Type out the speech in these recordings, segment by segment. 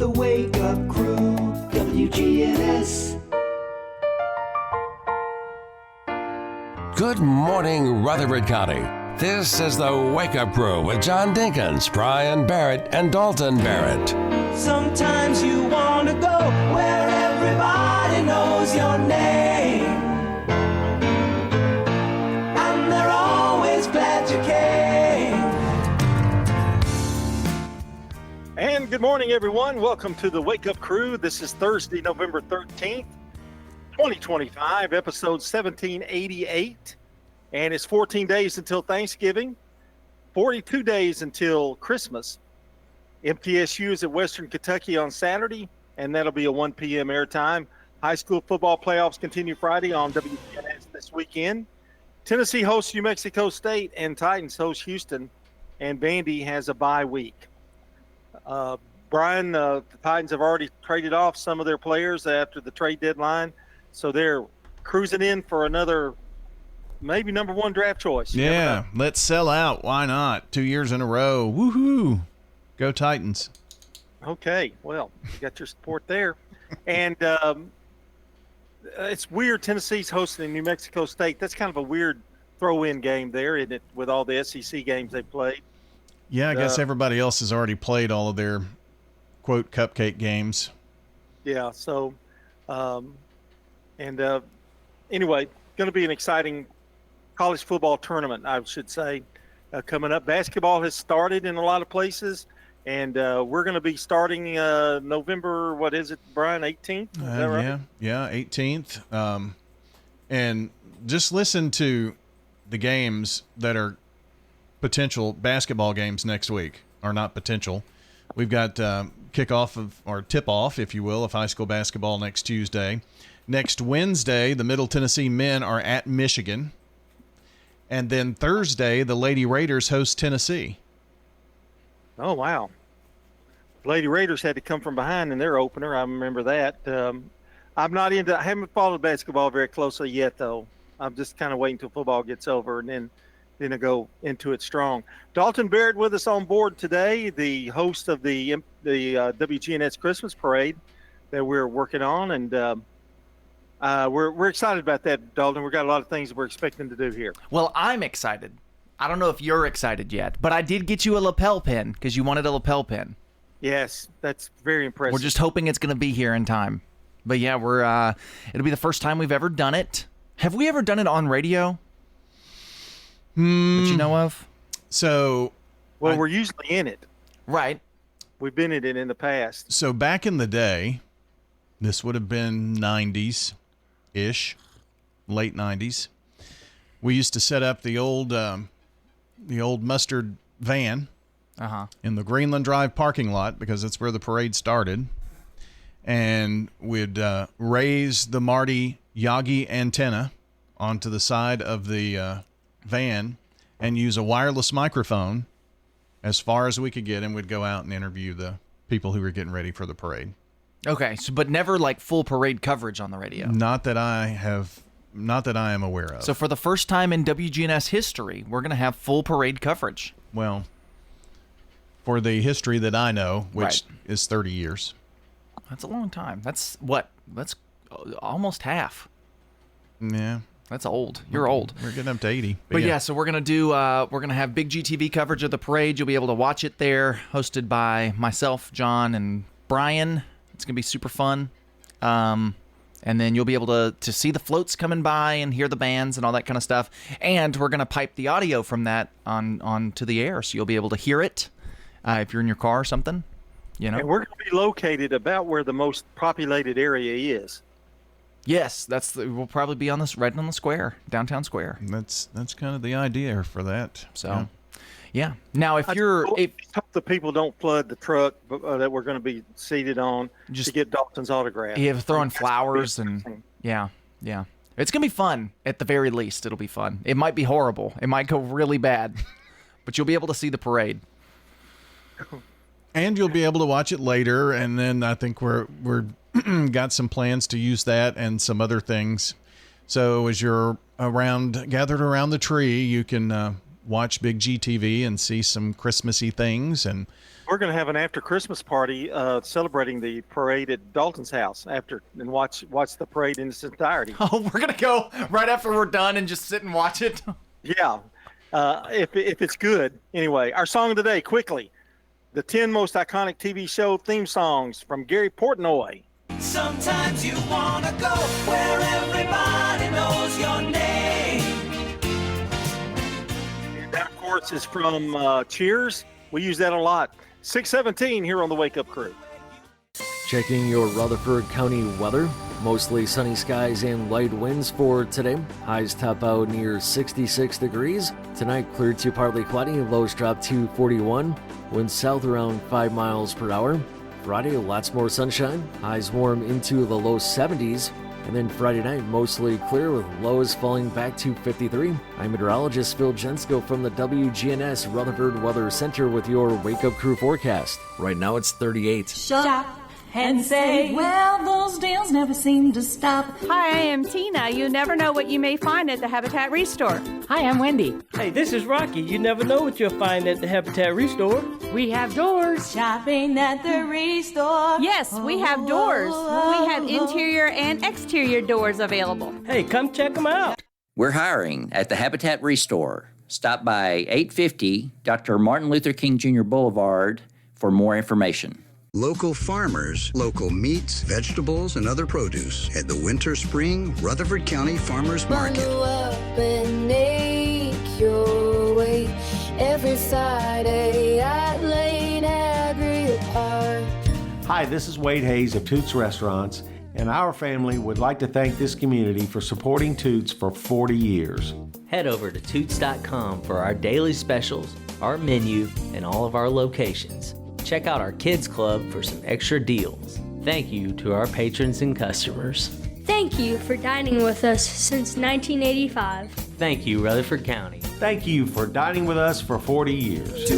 The Wake Up Crew, WGNS. Good morning, Rutherford County. This is the Wake Up Crew with John Dinkins, Brian Barrett, and Dalton Barrett. Sometimes you want to go where everybody knows your name, and they're always glad you came. And good morning, everyone. Welcome to the Wake Up Crew. This is Thursday, November 13th, 2025, episode 1788. And it's 14 days until Thanksgiving, 42 days until Christmas. MTSU is at Western Kentucky on Saturday, and that'll be a 1 p.m. airtime. High school football playoffs continue Friday on WGNS this weekend. Tennessee hosts New Mexico State, and Titans host Houston, and Vandy has a bye week. Brian, the Titans have already traded off some of their players after the trade deadline, so they're cruising in for another maybe number one draft choice. Yeah, let's sell out. Why not? 2 years in a row. Woohoo! Go Titans. Okay, well, you got your support there. And it's weird. Tennessee's hosting New Mexico State. That's kind of a weird throw-in game there, isn't it, with all the SEC games they played? Yeah, I guess everybody else has already played all of their, quote, cupcake games. Yeah, so, anyway, going to be an exciting college football tournament, I should say, coming up. Basketball has started in a lot of places, and we're going to be starting November, what is it, Brian, 18th? Is that right? Yeah, 18th. And just listen to the games that are potential basketball games next week, or not potential. We've got kickoff or tip-off, if you will, of high school basketball next Tuesday. Next Wednesday, the Middle Tennessee men are at Michigan. And then Thursday, the Lady Raiders host Tennessee. Oh, wow. Lady Raiders had to come from behind in their opener. I remember that. I haven't followed basketball very closely yet, though. I'm just kind of waiting until football gets over and then I go into it strong. Dalton Barrett with us on board today, the host of the WGNS Christmas Parade that we're working on, and we're excited about that, Dalton. We've got a lot of things we're expecting to do here. Well, I'm excited. I don't know if you're excited yet, but I did get you a lapel pin because you wanted a lapel pin. Yes, that's very impressive. We're just hoping it's going to be here in time. But yeah, it'll be the first time we've ever done it. Have we ever done it on radio? That you know of? So, well, we're usually in it. Right. We've been in it in the past. So back in the day, this would have been 90s-ish, late 90s. We used to set up the old mustard van in the Greenland Drive parking lot because that's where the parade started. And we'd raise the Marty Yagi antenna onto the side of the van and use a wireless microphone as far as we could get, and we'd go out and interview the people who were getting ready for the parade. Okay, but never like full parade coverage on the radio. Not that I am aware of. So for the first time in WGNS history, we're going to have full parade coverage. Well, for the history that I know, which is 30 years. That's a long time. That's almost half. Yeah. That's old. You're old. We're getting up to 80. But yeah, so we're going to have Big GTV coverage of the parade. You'll be able to watch it there, hosted by myself, John, and Brian. It's going to be super fun. And then you'll be able to see the floats coming by and hear the bands and all that kind of stuff. And we're going to pipe the audio from that on to the air, so you'll be able to hear it if you're in your car or something. You know? And we're going to be located about where the most populated area is. Yes, we'll probably be right on the square, downtown square. That's kind of the idea for that. So, yeah. Now, if hope the people don't flood the truck that we're going to be seated on to get Dalton's autograph. Yeah, throwing flowers and yeah. It's going to be fun at the very least. It'll be fun. It might be horrible. It might go really bad, but you'll be able to see the parade. And you'll be able to watch it later, and then I think we're got some plans to use that and some other things. So as you're gathered around the tree, you can watch Big GTV and see some Christmassy things. And We're going to have an after Christmas party celebrating the parade at Dalton's house and watch the parade in its entirety. Oh, we're going to go right after we're done and just sit and watch it? Yeah, if it's good. Anyway, our song of the day, quickly. The 10 most iconic TV show theme songs from Gary Portnoy. Sometimes you wanna go where everybody knows your name. And that, of course, is from Cheers. We use that a lot. 6:17 here on the Wake Up Crew. Checking your Rutherford County weather. Mostly sunny skies and light winds for today. Highs top out near 66 degrees. Tonight clear to partly cloudy. Lows drop to 41. Winds south around 5 miles per hour. Friday, lots more sunshine. Highs warm into the low 70s. And then Friday night, mostly clear with lows falling back to 53. I'm meteorologist Phil Jensko from the WGNS Rutherford Weather Center with your Wake Up Crew forecast. Right now it's 38. Shut up and say, well, those deals never seem to stop. Hi, I am Tina. You never know what you may find at the Habitat Restore. Hi, I'm Wendy. Hey, this is Rocky. You never know what you'll find at the Habitat Restore. We have doors. Shopping at the Restore. Yes, we have doors. We have interior and exterior doors available. Hey, come check them out. We're hiring at the Habitat Restore. Stop by 850 Dr. Martin Luther King Jr. Boulevard for more information. Local farmers, local meats, vegetables, and other produce at the Winter Spring Rutherford County Farmers Market. Bundle up and make your way every Friday at Lane Agri Park. Hi, this is Wade Hayes of Toots Restaurants, and our family would like to thank this community for supporting Toots for 40 years. Head over to Toots.com for our daily specials, our menu, and all of our locations. Check out our Kids Club for some extra deals. Thank you to our patrons and customers. Thank you for dining with us since 1985. Thank you, Rutherford County. Thank you for dining with us for 40 years.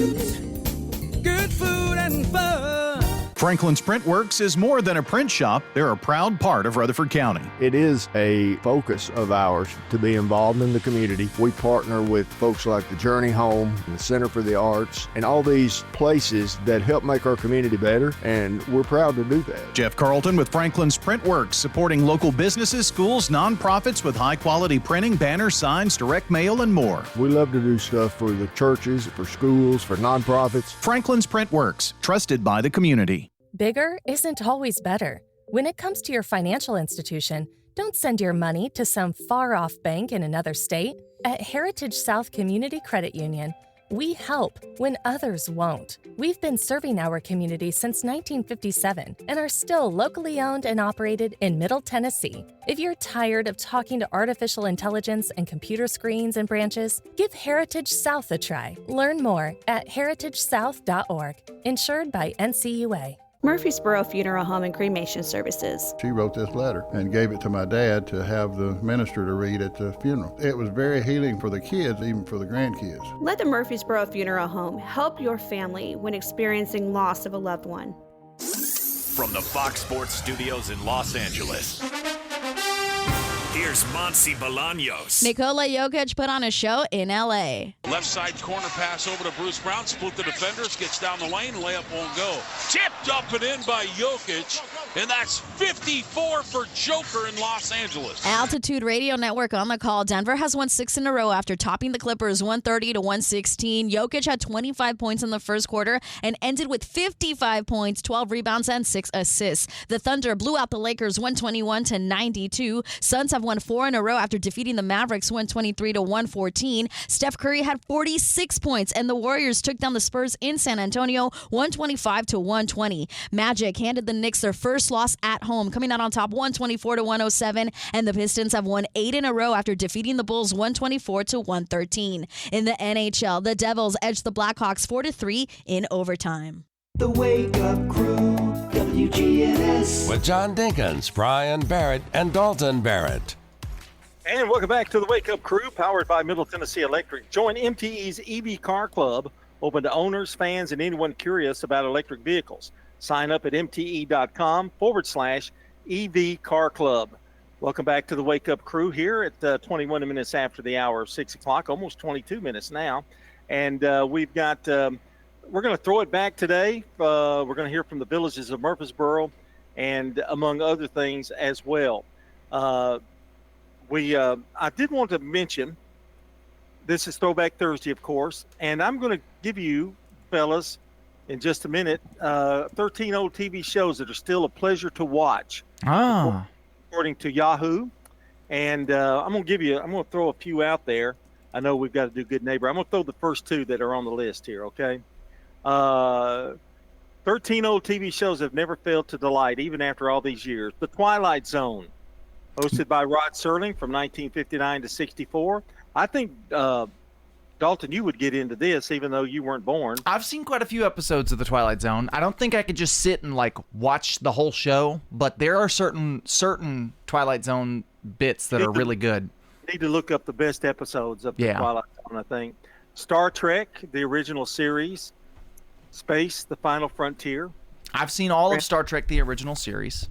Good food and fun. Franklin's Print Works is more than a print shop. They're a proud part of Rutherford County. It is a focus of ours to be involved in the community. We partner with folks like the Journey Home and the Center for the Arts and all these places that help make our community better, and we're proud to do that. Jeff Carlton with Franklin's Print Works, supporting local businesses, schools, nonprofits with high-quality printing, banners, signs, direct mail, and more. We love to do stuff for the churches, for schools, for nonprofits. Franklin's Print Works, trusted by the community. Bigger isn't always better. When it comes to your financial institution, don't send your money to some far-off bank in another state. At Heritage South Community Credit Union, we help when others won't. We've been serving our community since 1957 and are still locally owned and operated in Middle Tennessee. If you're tired of talking to artificial intelligence and computer screens and branches, give Heritage South a try. Learn more at heritagesouth.org. Insured by NCUA. Murfreesboro Funeral Home and Cremation Services. She wrote this letter and gave it to my dad to have the minister to read at the funeral. It was very healing for the kids, even for the grandkids. Let the Murfreesboro Funeral Home help your family when experiencing loss of a loved one. From the Fox Sports Studios in Los Angeles, here's Monsi Bolaños. Nikola Jokic put on a show in L.A. Left side corner pass over to Bruce Brown. Split the defenders. Gets down the lane. Layup won't go. Tipped up and in by Jokic. And that's 54 for Joker in Los Angeles. Altitude Radio Network on the call. Denver has won 6 in a row after topping the Clippers 130-116. Jokic had 25 points in the first quarter and ended with 55 points, 12 rebounds, and 6 assists. The Thunder blew out the Lakers 121-92. Suns have won 4 in a row after defeating the Mavericks 123-114. Steph Curry had 46 points, and the Warriors took down the Spurs in San Antonio 125-120. Magic handed the Knicks their first loss at home, coming out on top 124-107, and the Pistons have won 8 in a row after defeating the Bulls 124-113. In the NHL, the Devils edged the Blackhawks 4-3 in overtime. The Wake Up Crew, WGNS. With John Dinkins, Brian Barrett, and Dalton Barrett. And welcome back to the Wake Up Crew, powered by Middle Tennessee Electric. Join MTE's EV Car Club, open to owners, fans, and anyone curious about electric vehicles. Sign up at mte.com/EV Car Club. Welcome back to the Wake Up Crew here at 21 minutes after the hour of 6 o'clock, almost 22 minutes now. And we've got we're going to throw it back today. We're going to hear from the villages of Murfreesboro and among other things as well. I did want to mention, this is Throwback Thursday, of course, and I'm going to give you, fellas, in just a minute, 13 old TV shows that are still a pleasure to watch, according to Yahoo. And I'm going to throw a few out there. I know we've got to do Good Neighbor. I'm going to throw the first two that are on the list here, okay? 13 old TV shows have never failed to delight, even after all these years. The Twilight Zone, hosted by Rod Serling from 1959 to 64. I think, Dalton, you would get into this, even though you weren't born. I've seen quite a few episodes of The Twilight Zone. I don't think I could just sit and, watch the whole show, but there are certain Twilight Zone bits that are really good. Need to look up the best episodes of The Twilight Zone, I think. Star Trek, the original series. Space, The Final Frontier. I've seen all of Star Trek, the original series.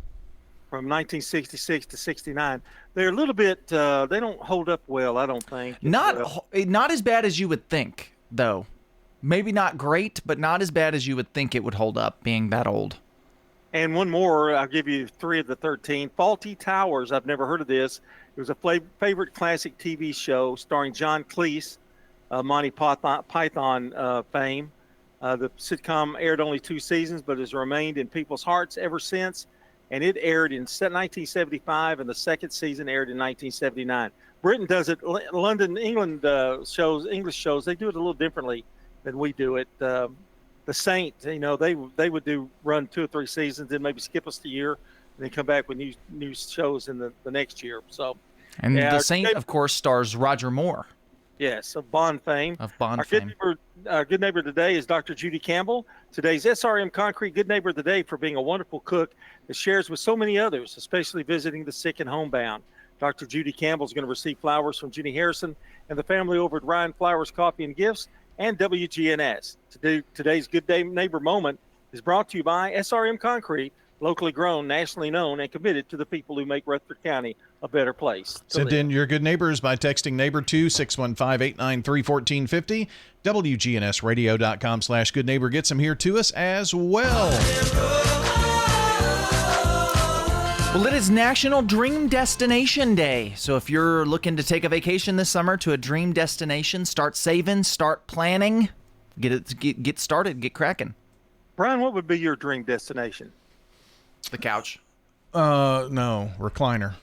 From 1966 to 69. They're a little bit, they don't hold up well, I don't think. Not as bad as you would think, though. Maybe not great, but not as bad as you would think it would hold up, being that old. And one more, I'll give you 3 of the 13. Fawlty Towers, I've never heard of this. It was a favorite classic TV show starring John Cleese, Monty Python fame. The sitcom aired only 2 seasons, but has remained in people's hearts ever since. And it aired in 1975, and the second season aired in 1979. Britain does it. London, England English shows, they do it a little differently than we do it. The Saint, they would run 2 or 3 seasons, then maybe skip us a year, and then come back with new shows in the next year. So, and The Saint, of course, stars Roger Moore. Yes, of Bond fame. Our Good Neighbor today is Dr. Judy Campbell. Today's SRM Concrete Good Neighbor of the Day for being a wonderful cook that shares with so many others, especially visiting the sick and homebound. Dr. Judy Campbell is going to receive flowers from Jenny Harrison and the family over at Ryan Flowers Coffee and Gifts and WGNS. Today's Good Neighbor moment is brought to you by SRM Concrete, locally grown, nationally known, and committed to the people who make Rutherford County a better place. Send in your good neighbors by texting neighbor to 615-893-1450. WGNSradio.com/good neighbor gets them here to us as well. Well, it is National Dream Destination Day. So if you're looking to take a vacation this summer to a dream destination, start saving, start planning, get started, get cracking. Brian, what would be your dream destination? The couch. No, recliner.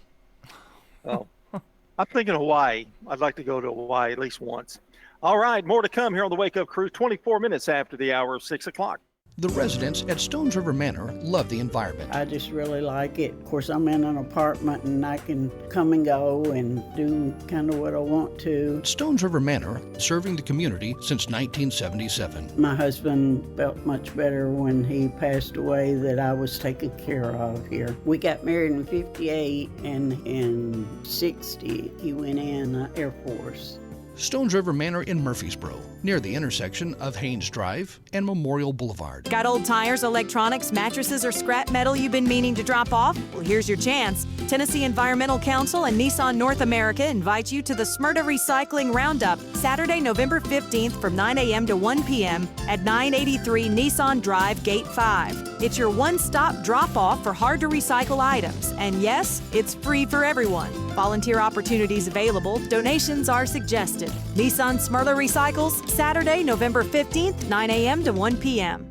Oh, I'm thinking Hawaii. I'd like to go to Hawaii at least once. All right, more to come here on the Wake Up Crew, 24 minutes after the hour of 6 o'clock. The residents at Stones River Manor love the environment. I just really like it. Of course, I'm in an apartment and I can come and go and do kind of what I want to. Stones River Manor, serving the community since 1977. My husband felt much better when he passed away that I was taken care of here. We got married in 58 and in 60 he went in Air Force. Stones River Manor in Murfreesboro, near the intersection of Haynes Drive and Memorial Boulevard. Got old tires, electronics, mattresses, or scrap metal you've been meaning to drop off? Well, here's your chance. Tennessee Environmental Council and Nissan North America invite you to the Smyrna Recycling Roundup, Saturday, November 15th from 9 a.m. to 1 p.m. at 983 Nissan Drive, Gate 5. It's your one-stop drop-off for hard-to-recycle items. And yes, it's free for everyone. Volunteer opportunities available. Donations are suggested. Nissan Smyrna Recycles, Saturday, November 15th, 9 a.m. to 1 p.m.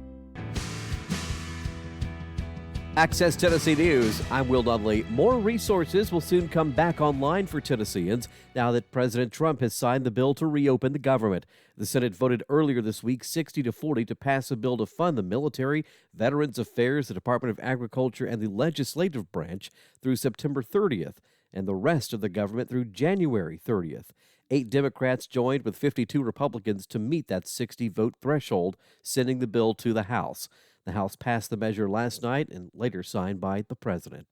Access Tennessee News. I'm Will Dudley. More resources will soon come back online for Tennesseans now that President Trump has signed the bill to reopen the government. The Senate voted earlier this week 60-40 to pass a bill to fund the military, Veterans Affairs, the Department of Agriculture, and the legislative branch through September 30th, and the rest of the government through January 30th. 8 Democrats joined with 52 Republicans to meet that 60-vote threshold, sending the bill to the House. The House passed the measure last night and later signed by the president.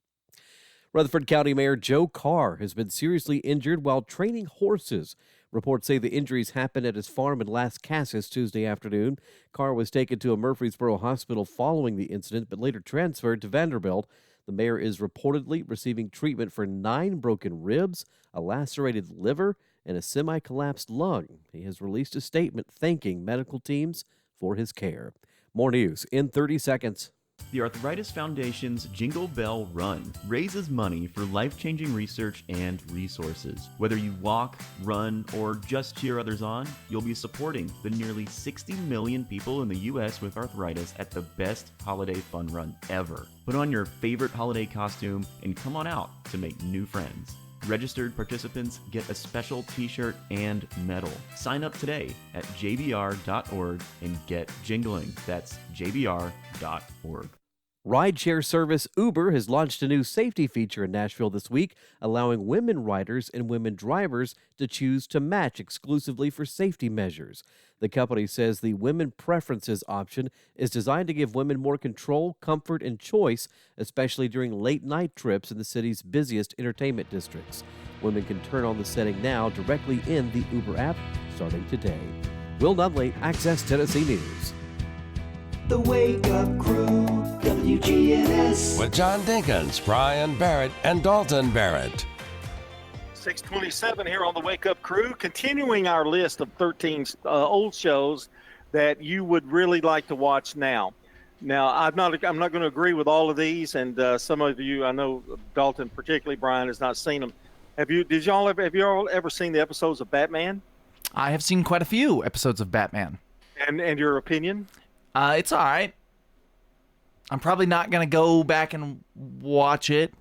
Rutherford County Mayor Joe Carr has been seriously injured while training horses. Reports say the injuries happened at his farm in Las Casas Tuesday afternoon. Carr was taken to a Murfreesboro hospital following the incident, but later transferred to Vanderbilt. The mayor is reportedly receiving treatment for 9 broken ribs, a lacerated liver, and a semi-collapsed lung. He has released a statement thanking medical teams for his care. More news in 30 seconds. The Arthritis Foundation's Jingle Bell Run raises money for life-changing research and resources. Whether you walk, run, or just cheer others on, you'll be supporting the nearly 60 million people in the U.S. with arthritis at the best holiday fun run ever. Put on your favorite holiday costume and come on out to make new friends. Registered participants get a special t-shirt and medal. Sign up today at jbr.org and get jingling. That's jbr.org. Rideshare service Uber has launched a new safety feature in Nashville this week, allowing women riders and women drivers to choose to match exclusively for safety measures. The company says the women preferences option is designed to give women more control, comfort, and choice, especially during late-night trips in the city's busiest entertainment districts. Women can turn on the setting now directly in the Uber app, starting today. Will Nunley, Access Tennessee News. The Wake Up Crew, WGNS. With John Dinkins, Brian Barrett, and Dalton Barrett. 627 here on the Wake Up Crew, continuing our list of 13 old shows that you would really like to watch now. Now, I'm not going to agree with all of these, and some of you, I know Dalton, particularly Brian, has not seen them. Have you all ever seen the episodes of Batman? I have seen quite a few episodes of Batman. And your opinion? It's all right. I'm probably not going to go back and watch it.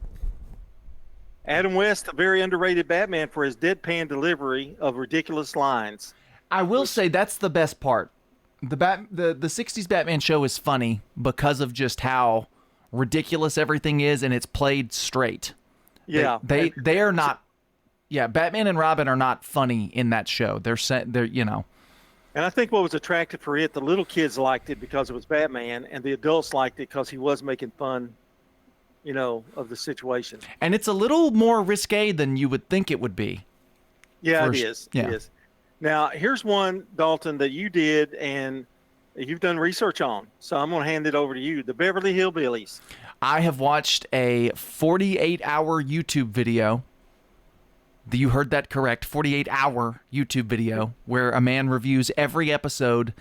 Adam West, a very underrated Batman for his deadpan delivery of ridiculous lines. I will say that's the best part. The 60s Batman show is funny because of just how ridiculous everything is, and it's played straight. Yeah. They are not. Yeah, Batman and Robin are not funny in that show. They're And I think what was attractive for it, the little kids liked it because it was Batman, and the adults liked it because he was making fun, of the situation. And it's a little more risque than you would think it would be. Yeah, it is. Yeah. It is. Now, here's one, Dalton, that you did and you've done research on. So I'm going to hand it over to you. The Beverly Hillbillies. I have watched a 48-hour YouTube video. You heard that correct. 48-hour YouTube video where a man reviews every episode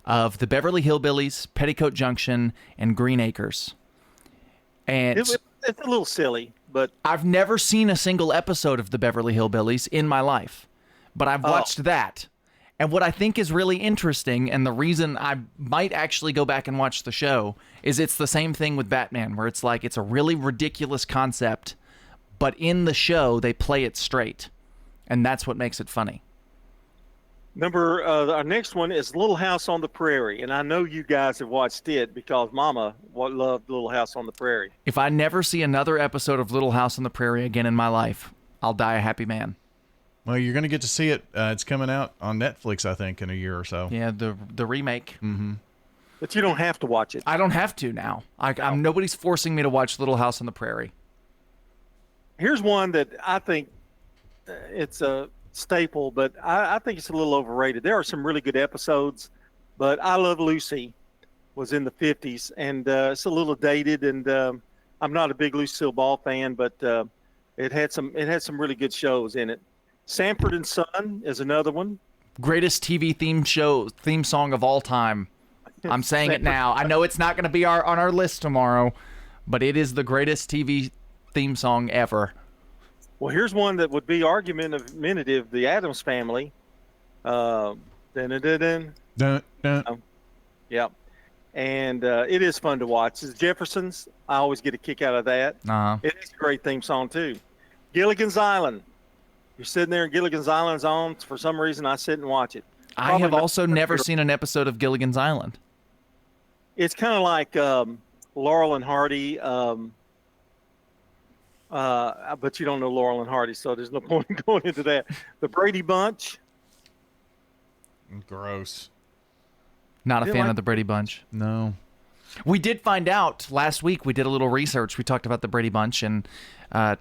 of the Beverly Hillbillies, Petticoat Junction, and Green Acres. And it's a little silly, but I've never seen a single episode of the Beverly Hillbillies in my life, but I've watched that. And what I think is really interesting, and the reason I might actually go back and watch the show, is it's the same thing with Batman, where it's like it's a really ridiculous concept, but in the show they play it straight, and that's what makes it funny. Our next one is Little House on the Prairie, and I know you guys have watched it because Mama loved Little House on the Prairie. If I never see another episode of Little House on the Prairie again in my life, I'll die a happy man. Well, you're going to get to see it. It's coming out on Netflix, I think, in a year or so. Yeah, the remake. Mm-hmm. But you don't have to watch it. I don't have to now. Nobody's forcing me to watch Little House on the Prairie. Here's one that I think it's a staple, but I think it's a little overrated. There are some really good episodes, but I Love Lucy was in the 50s, and it's a little dated, and I'm not a big Lucille Ball fan, but it had some really good shows in it. Sanford and Son is another one. Greatest TV theme song of all time. I'm saying it now. I know it's not going to be on our list tomorrow, but it is the greatest TV theme song ever. Well, here's one that would be argumentative. The Addams Family. Dun, dun, dun, dun. Yeah. And it is fun to watch. The Jeffersons, I always get a kick out of that. Uh-huh. It is a great theme song, too. Gilligan's Island. You're sitting there and Gilligan's Island's on. For some reason, I sit and watch it. I have also never seen an episode of Gilligan's Island. It's kind of like Laurel and Hardy, but you don't know Laurel and Hardy, so there's no point in going into that. The Brady Bunch. Gross. Not a fan of the Brady Bunch. No. We did find out last week. We did a little research. We talked about the Brady Bunch, and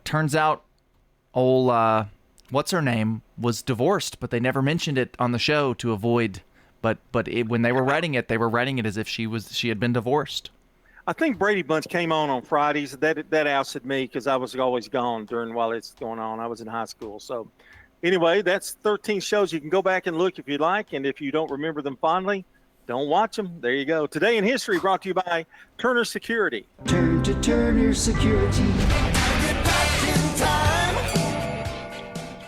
turns out old what's her name was divorced, but they never mentioned it on the show to avoid. But when they were writing it, they were writing it as if she had been divorced. I think Brady Bunch came on Fridays. That ousted me because I was always gone while it's going on. I was in high school. So anyway, that's 13 shows. You can go back and look if you like, and if you don't remember them fondly, Don't watch them. There you go. Today in history brought to you by Turner Security. Turn to Turner Security.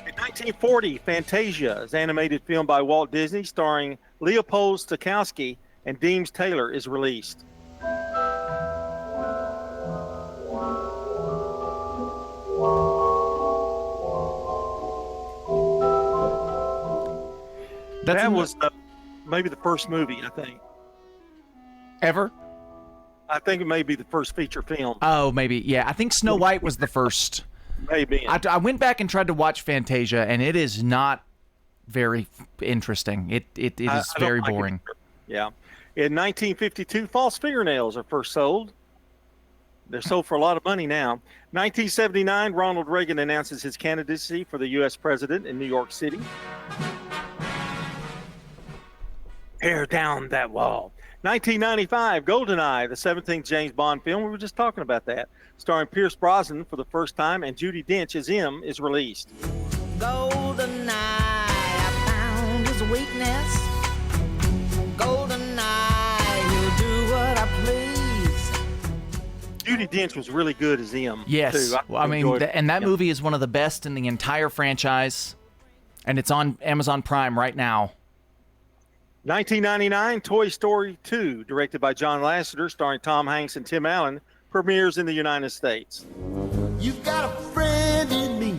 In 1940, Fantasia is an animated film by Walt Disney starring Leopold Stokowski and Deems Taylor is released. That was maybe the first movie, I think. Ever? I think it may be the first feature film. Oh, maybe. Yeah, I think Snow White was the first. Maybe. I went back and tried to watch Fantasia, and it is not very interesting. It is very boring. Yeah. In 1952, false fingernails are first sold. They're sold for a lot of money now. 1979, Ronald Reagan announces his candidacy for the U.S. president in New York City. Tear down that wall. 1995, GoldenEye, the 17th James Bond film. We were just talking about that. Starring Pierce Brosnan for the first time, and Judi Dench as M is released. GoldenEye, I found his weakness. GoldenEye, he'll do what I please. Judi Dench was really good as M. Yes. Too. Well, I mean, that movie is one of the best in the entire franchise, and it's on Amazon Prime right now. 1999, Toy Story 2, directed by John Lasseter, starring Tom Hanks and Tim Allen, premieres in the United States. You've got a friend in me.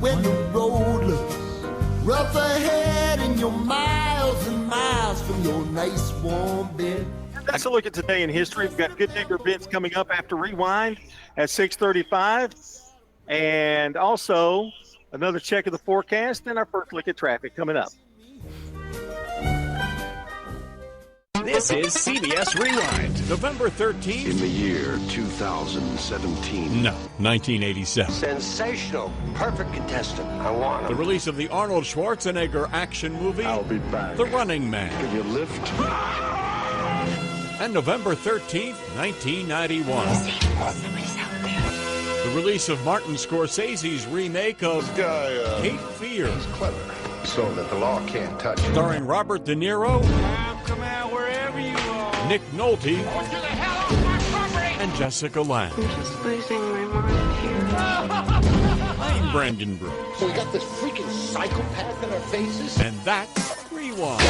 When the road looks rough ahead and you're miles and miles from your nice warm bed. That's a look at today in history. We've got Good Neighbor events coming up after Rewind at 6:35. And also another check of the forecast and our first look at traffic coming up. This is CBS Rewind, November 13th. In the year 2017. No, 1987. Sensational. Perfect contestant. I want The him. release of the Arnold Schwarzenegger action movie, I'll be back. The Running Man. Give you a lift. And November 13th, 1991. The release of Martin Scorsese's remake of Cape Fear. He's clever, so that the law can't touch him. Starring Robert De Niro, Come out wherever you are. Nick Nolte, Get the hell off my property. and Jessica Lange. I'm just losing my mind here. I'm Brandon Brooks. We got this freaking psychopath in our faces. And that's Rewind.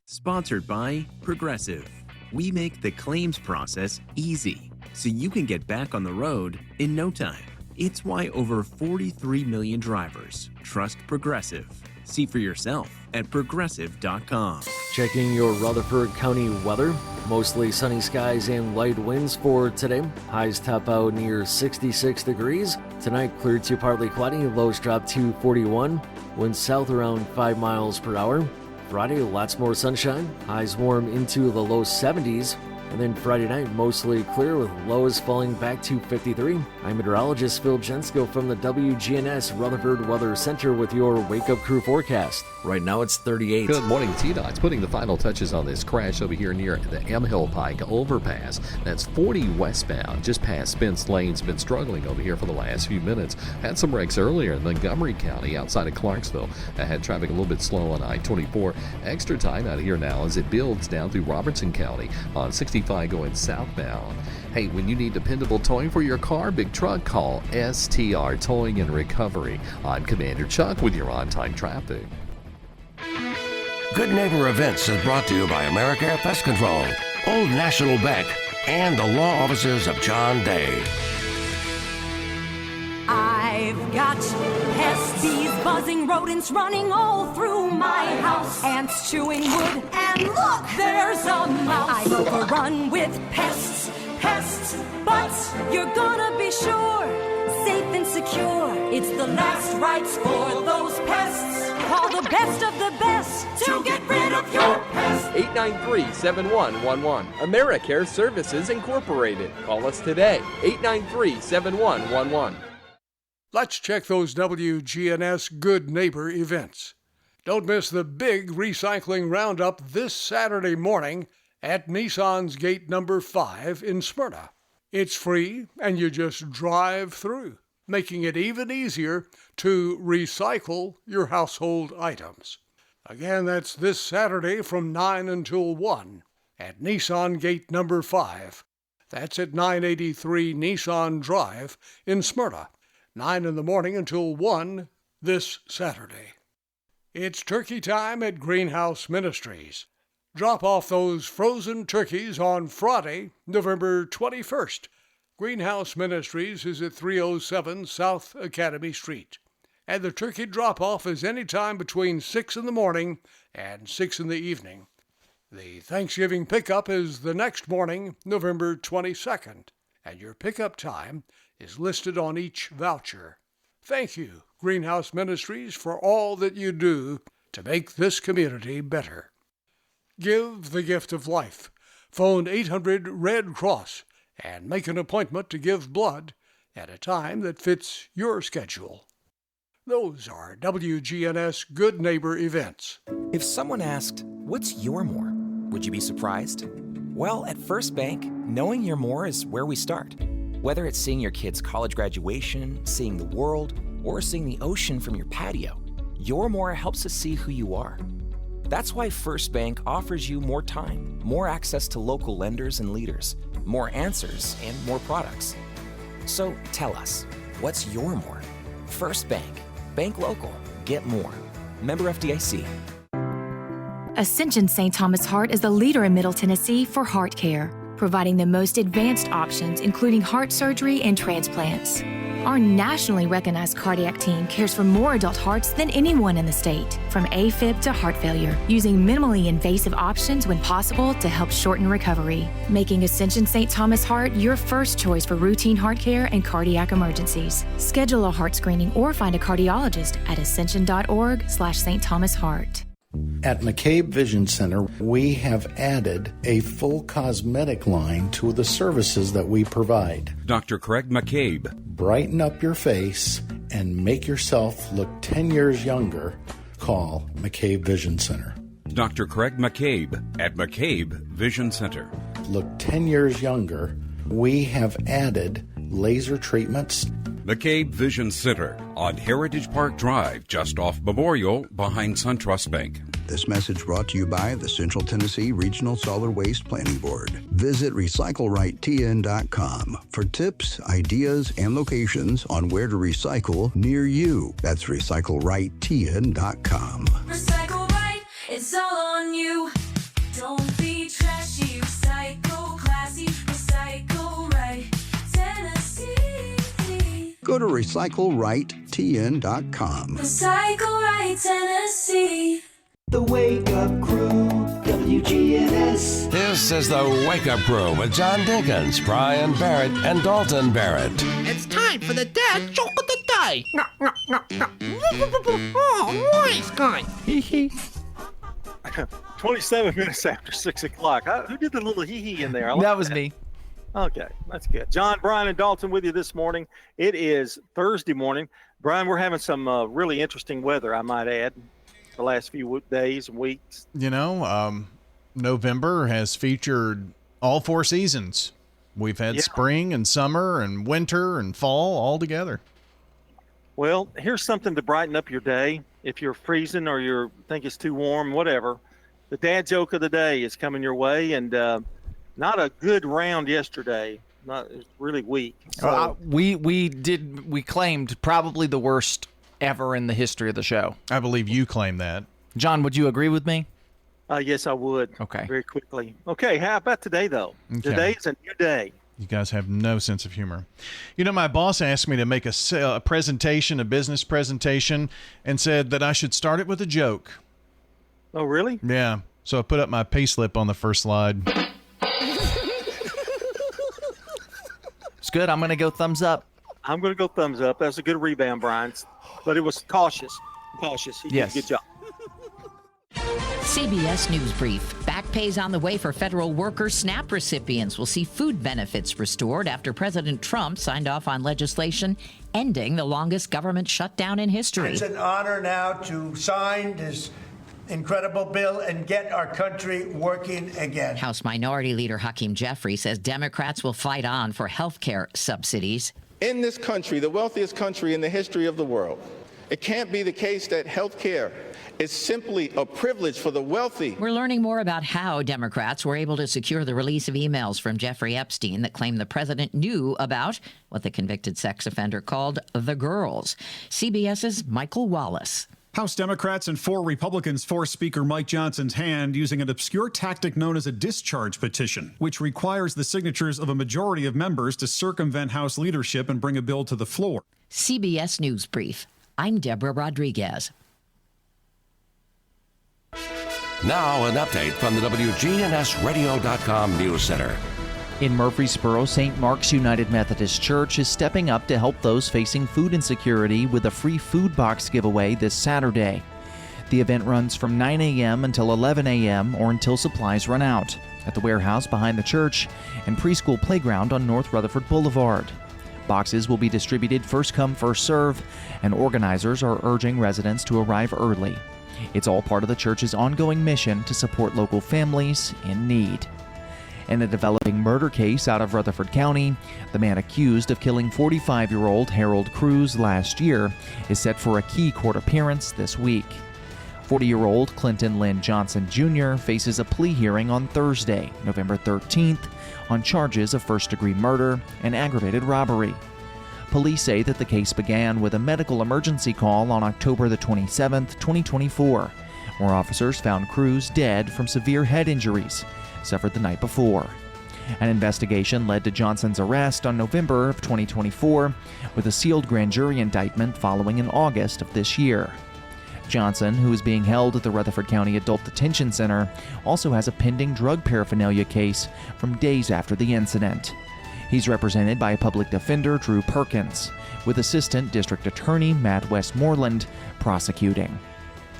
Sponsored by Progressive. We make the claims process easy, so you can get back on the road in no time. It's why over 43 million drivers trust Progressive. See for yourself at Progressive.com. Checking your Rutherford County weather. Mostly sunny skies and light winds for today. Highs top out near 66 degrees. Tonight clear to partly cloudy. Lows drop to 41. Winds south around 5 miles per hour. Friday, lots more sunshine. Highs warm into the low 70s. And then Friday night, mostly clear with lows falling back to 53. I'm meteorologist Phil Jensko from the WGNS Rutherford Weather Center with your Wake Up Crew forecast. Right now it's 38. Good morning, T-Dot's putting the final touches on this crash over here near the M Hill Pike overpass. That's 40 westbound, just past Spence Lane's been struggling over here for the last few minutes. Had some wrecks earlier in Montgomery County outside of Clarksville. I had traffic a little bit slow on I-24. Extra time out here now as it builds down through Robertson County on 65 going southbound. Hey, when you need dependable towing for your car, big truck, call STR Towing and Recovery. I'm Commander Chuck with your on-time traffic. Good Neighbor Events is brought to you by America Pest Control, Old National Bank, and the law offices of John Day. I've got pests, bees, buzzing rodents running all through my house. Ants chewing wood, and look, there's a mouse. I'm overrun with pests, but you're gonna be sure, safe and secure. It's the last rites for those pests. Call the best of the best to get rid of your pests. 893-7111. AmeriCare Services Incorporated. Call us today. 893-7111. Let's check those WGNS Good Neighbor events. Don't miss the big recycling roundup this Saturday morning at Nissan's gate number 5 in Smyrna. It's free and you just drive through, making it even easier to recycle your household items. Again, that's this Saturday from 9 until 1 at Nissan Gate number 5. That's at 983 Nissan Drive in Smyrna. 9 in the morning until 1 this Saturday. It's turkey time at Greenhouse Ministries. Drop off those frozen turkeys on Friday, November 21st. Greenhouse Ministries is at 307 South Academy Street. And the turkey drop-off is any time between 6 in the morning and 6 in the evening. The Thanksgiving pickup is the next morning, November 22nd, and your pickup time is listed on each voucher. Thank you, Greenhouse Ministries, for all that you do to make this community better. Give the gift of life. Phone 800 Red Cross and make an appointment to give blood at a time that fits your schedule. Those are WGNS Good Neighbor events. If someone asked, "What's your more?" would you be surprised? Well, at First Bank, knowing your more is where we start. Whether it's seeing your kid's college graduation, seeing the world, or seeing the ocean from your patio, your more helps us see who you are. That's why First Bank offers you more time, more access to local lenders and leaders, more answers, and more products. So tell us, what's your more? First Bank. Bank local. Get more. Member FDIC. Ascension St. Thomas Heart is the leader in Middle Tennessee for heart care, providing the most advanced options, including heart surgery and transplants. Our nationally recognized cardiac team cares for more adult hearts than anyone in the state, from AFib to heart failure, using minimally invasive options when possible to help shorten recovery, making Ascension St. Thomas Heart your first choice for routine heart care and cardiac emergencies. Schedule a heart screening or find a cardiologist at ascension.org/St. Thomas Heart. At McCabe Vision Center, we have added a full cosmetic line to the services that we provide. Dr. Craig McCabe. Brighten up your face and make yourself look 10 years younger. Call McCabe Vision Center. Dr. Craig McCabe at McCabe Vision Center. Look 10 years younger. We have added laser treatments. McCabe Vision Center on Heritage Park Drive, just off Memorial, behind SunTrust Bank. This message brought to you by the Central Tennessee Regional Solid Waste Planning Board. Visit RecycleRightTN.com for tips, ideas, and locations on where to recycle near you. That's RecycleRightTN.com. Recycle right, it's all on you. Don't be trashy, recycle classy, recycle right, Tennessee. Go to RecycleRightTN.com. Recycle right, Tennessee. The Wake Up Crew, WGNS. This is the Wake Up Crew with John Dinkins, Brian Barrett, and Dalton Barrett. It's time for the dad joke of the day. Oh, nice guy. 27 minutes after 6 o'clock. Who did the little hee-hee in there? That was me. Okay, that's good. John, Brian, and Dalton with you this morning. It is Thursday morning. Brian, we're having some really interesting weather, I might add, the last few days and weeks. You know, November has featured all four seasons. We've had spring and summer and winter and fall all together. Well, here's something to brighten up your day. If you're freezing or you think it's too warm, whatever, the dad joke of the day is coming your way, and not a good round yesterday. It's really weak. So, we claimed probably the worst ever in the history of the show. I believe you claim that. John, would you agree with me? Yes, I would. Okay. Very quickly. Okay, how about today, though? Okay. Today is a new day. You guys have no sense of humor. You know, my boss asked me to make a presentation, a business presentation, and said that I should start it with a joke. Oh, really? Yeah. So I put up my pay slip on the first slide. It's good. I'm going to go thumbs up. I'm going to go thumbs up. That was a good rebound, Brian. But it was cautious. He did a good job. CBS News Brief. Back pays on the way for federal workers. SNAP recipients will see food benefits restored after President Trump signed off on legislation ending the longest government shutdown in history. It's an honor now to sign this incredible bill and get our country working again. House Minority Leader Hakeem Jeffrey says Democrats will fight on for health care subsidies. In this country, the wealthiest country in the history of the world, it can't be the case that health care is simply a privilege for the wealthy. We're learning more about how Democrats were able to secure the release of emails from Jeffrey Epstein that claim the president knew about what the convicted sex offender called the girls. CBS's Michael Wallace. House Democrats and 4 Republicans forced Speaker Mike Johnson's hand using an obscure tactic known as a discharge petition, which requires the signatures of a majority of members to circumvent House leadership and bring a bill to the floor. CBS News Brief. I'm Deborah Rodriguez. Now an update from the WGNSradio.com News Center. In Murfreesboro, St. Mark's United Methodist Church is stepping up to help those facing food insecurity with a free food box giveaway this Saturday. The event runs from 9 a.m. until 11 a.m. or until supplies run out at the warehouse behind the church and preschool playground on North Rutherford Boulevard. Boxes will be distributed first come, first serve, and organizers are urging residents to arrive early. It's all part of the church's ongoing mission to support local families in need. In a developing murder case out of Rutherford County, the man accused of killing 45-year-old Harold Cruz last year is set for a key court appearance this week. 40-year-old Clinton Lynn Johnson Jr. faces a plea hearing on Thursday, November 13th, on charges of first-degree murder and aggravated robbery. Police say that the case began with a medical emergency call on October the 27th, 2024, where officers found Cruz dead from severe head injuries suffered the night before. An investigation led to Johnson's arrest on November of 2024, with a sealed grand jury indictment following in August of this year. Johnson, who is being held at the Rutherford County Adult Detention Center, also has a pending drug paraphernalia case from days after the incident. He's represented by public defender Drew Perkins, with Assistant District Attorney Matt Westmoreland prosecuting.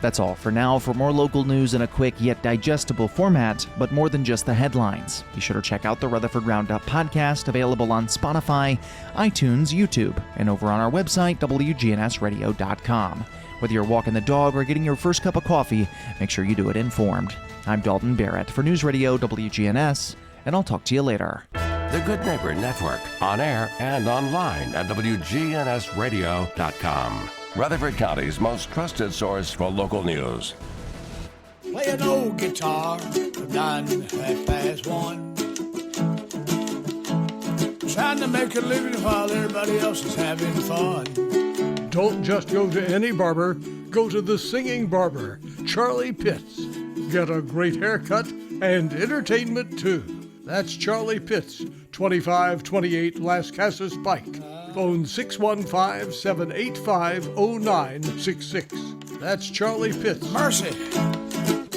That's all for now. For more local news in a quick yet digestible format, but more than just the headlines, be sure to check out the Rutherford Roundup podcast, available on Spotify, iTunes, YouTube, and over on our website, WGNSradio.com. Whether you're walking the dog or getting your first cup of coffee, make sure you do it informed. I'm Dalton Barrett for News Radio WGNS, and I'll talk to you later. The Good Neighbor Network, on air and online at WGNSradio.com. Rutherford County's most trusted source for local news. Play an old guitar from 1:30. Trying to make a living while everybody else is having fun. Don't just go to any barber, go to the singing barber, Charlie Pitts. Get a great haircut and entertainment too. That's Charlie Pitts, 2528 Las Casas Pike. Phone 615-785-0966. That's Charlie Pitts. Mercy.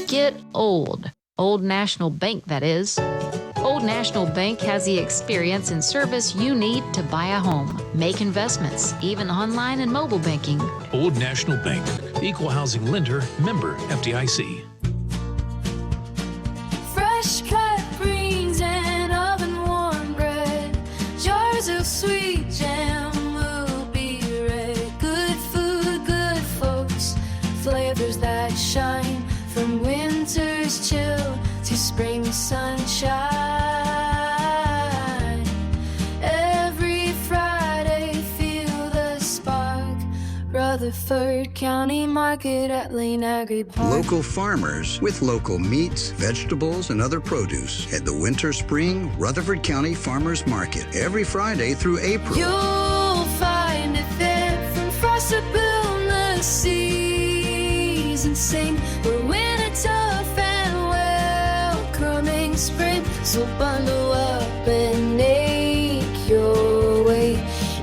Get old. Old National Bank, that is. Old National Bank has the experience and service you need to buy a home, make investments, even online and mobile banking. Old National Bank, equal housing lender, member FDIC. Fresh cut greens and oven warm bread, jars of sweet jam will be red. Good food, good folks, flavors that shine from winter's chill to spring sunshine. Every Friday, feel the spark. Rutherford County Market at Lane Agri Park. Local farmers with local meats, vegetables, and other produce at the Winter Spring Rutherford County Farmers Market every Friday through April. You'll find it there from frost to boom, the season sing. We're winter tough and welcoming spring. So bundle up and make your way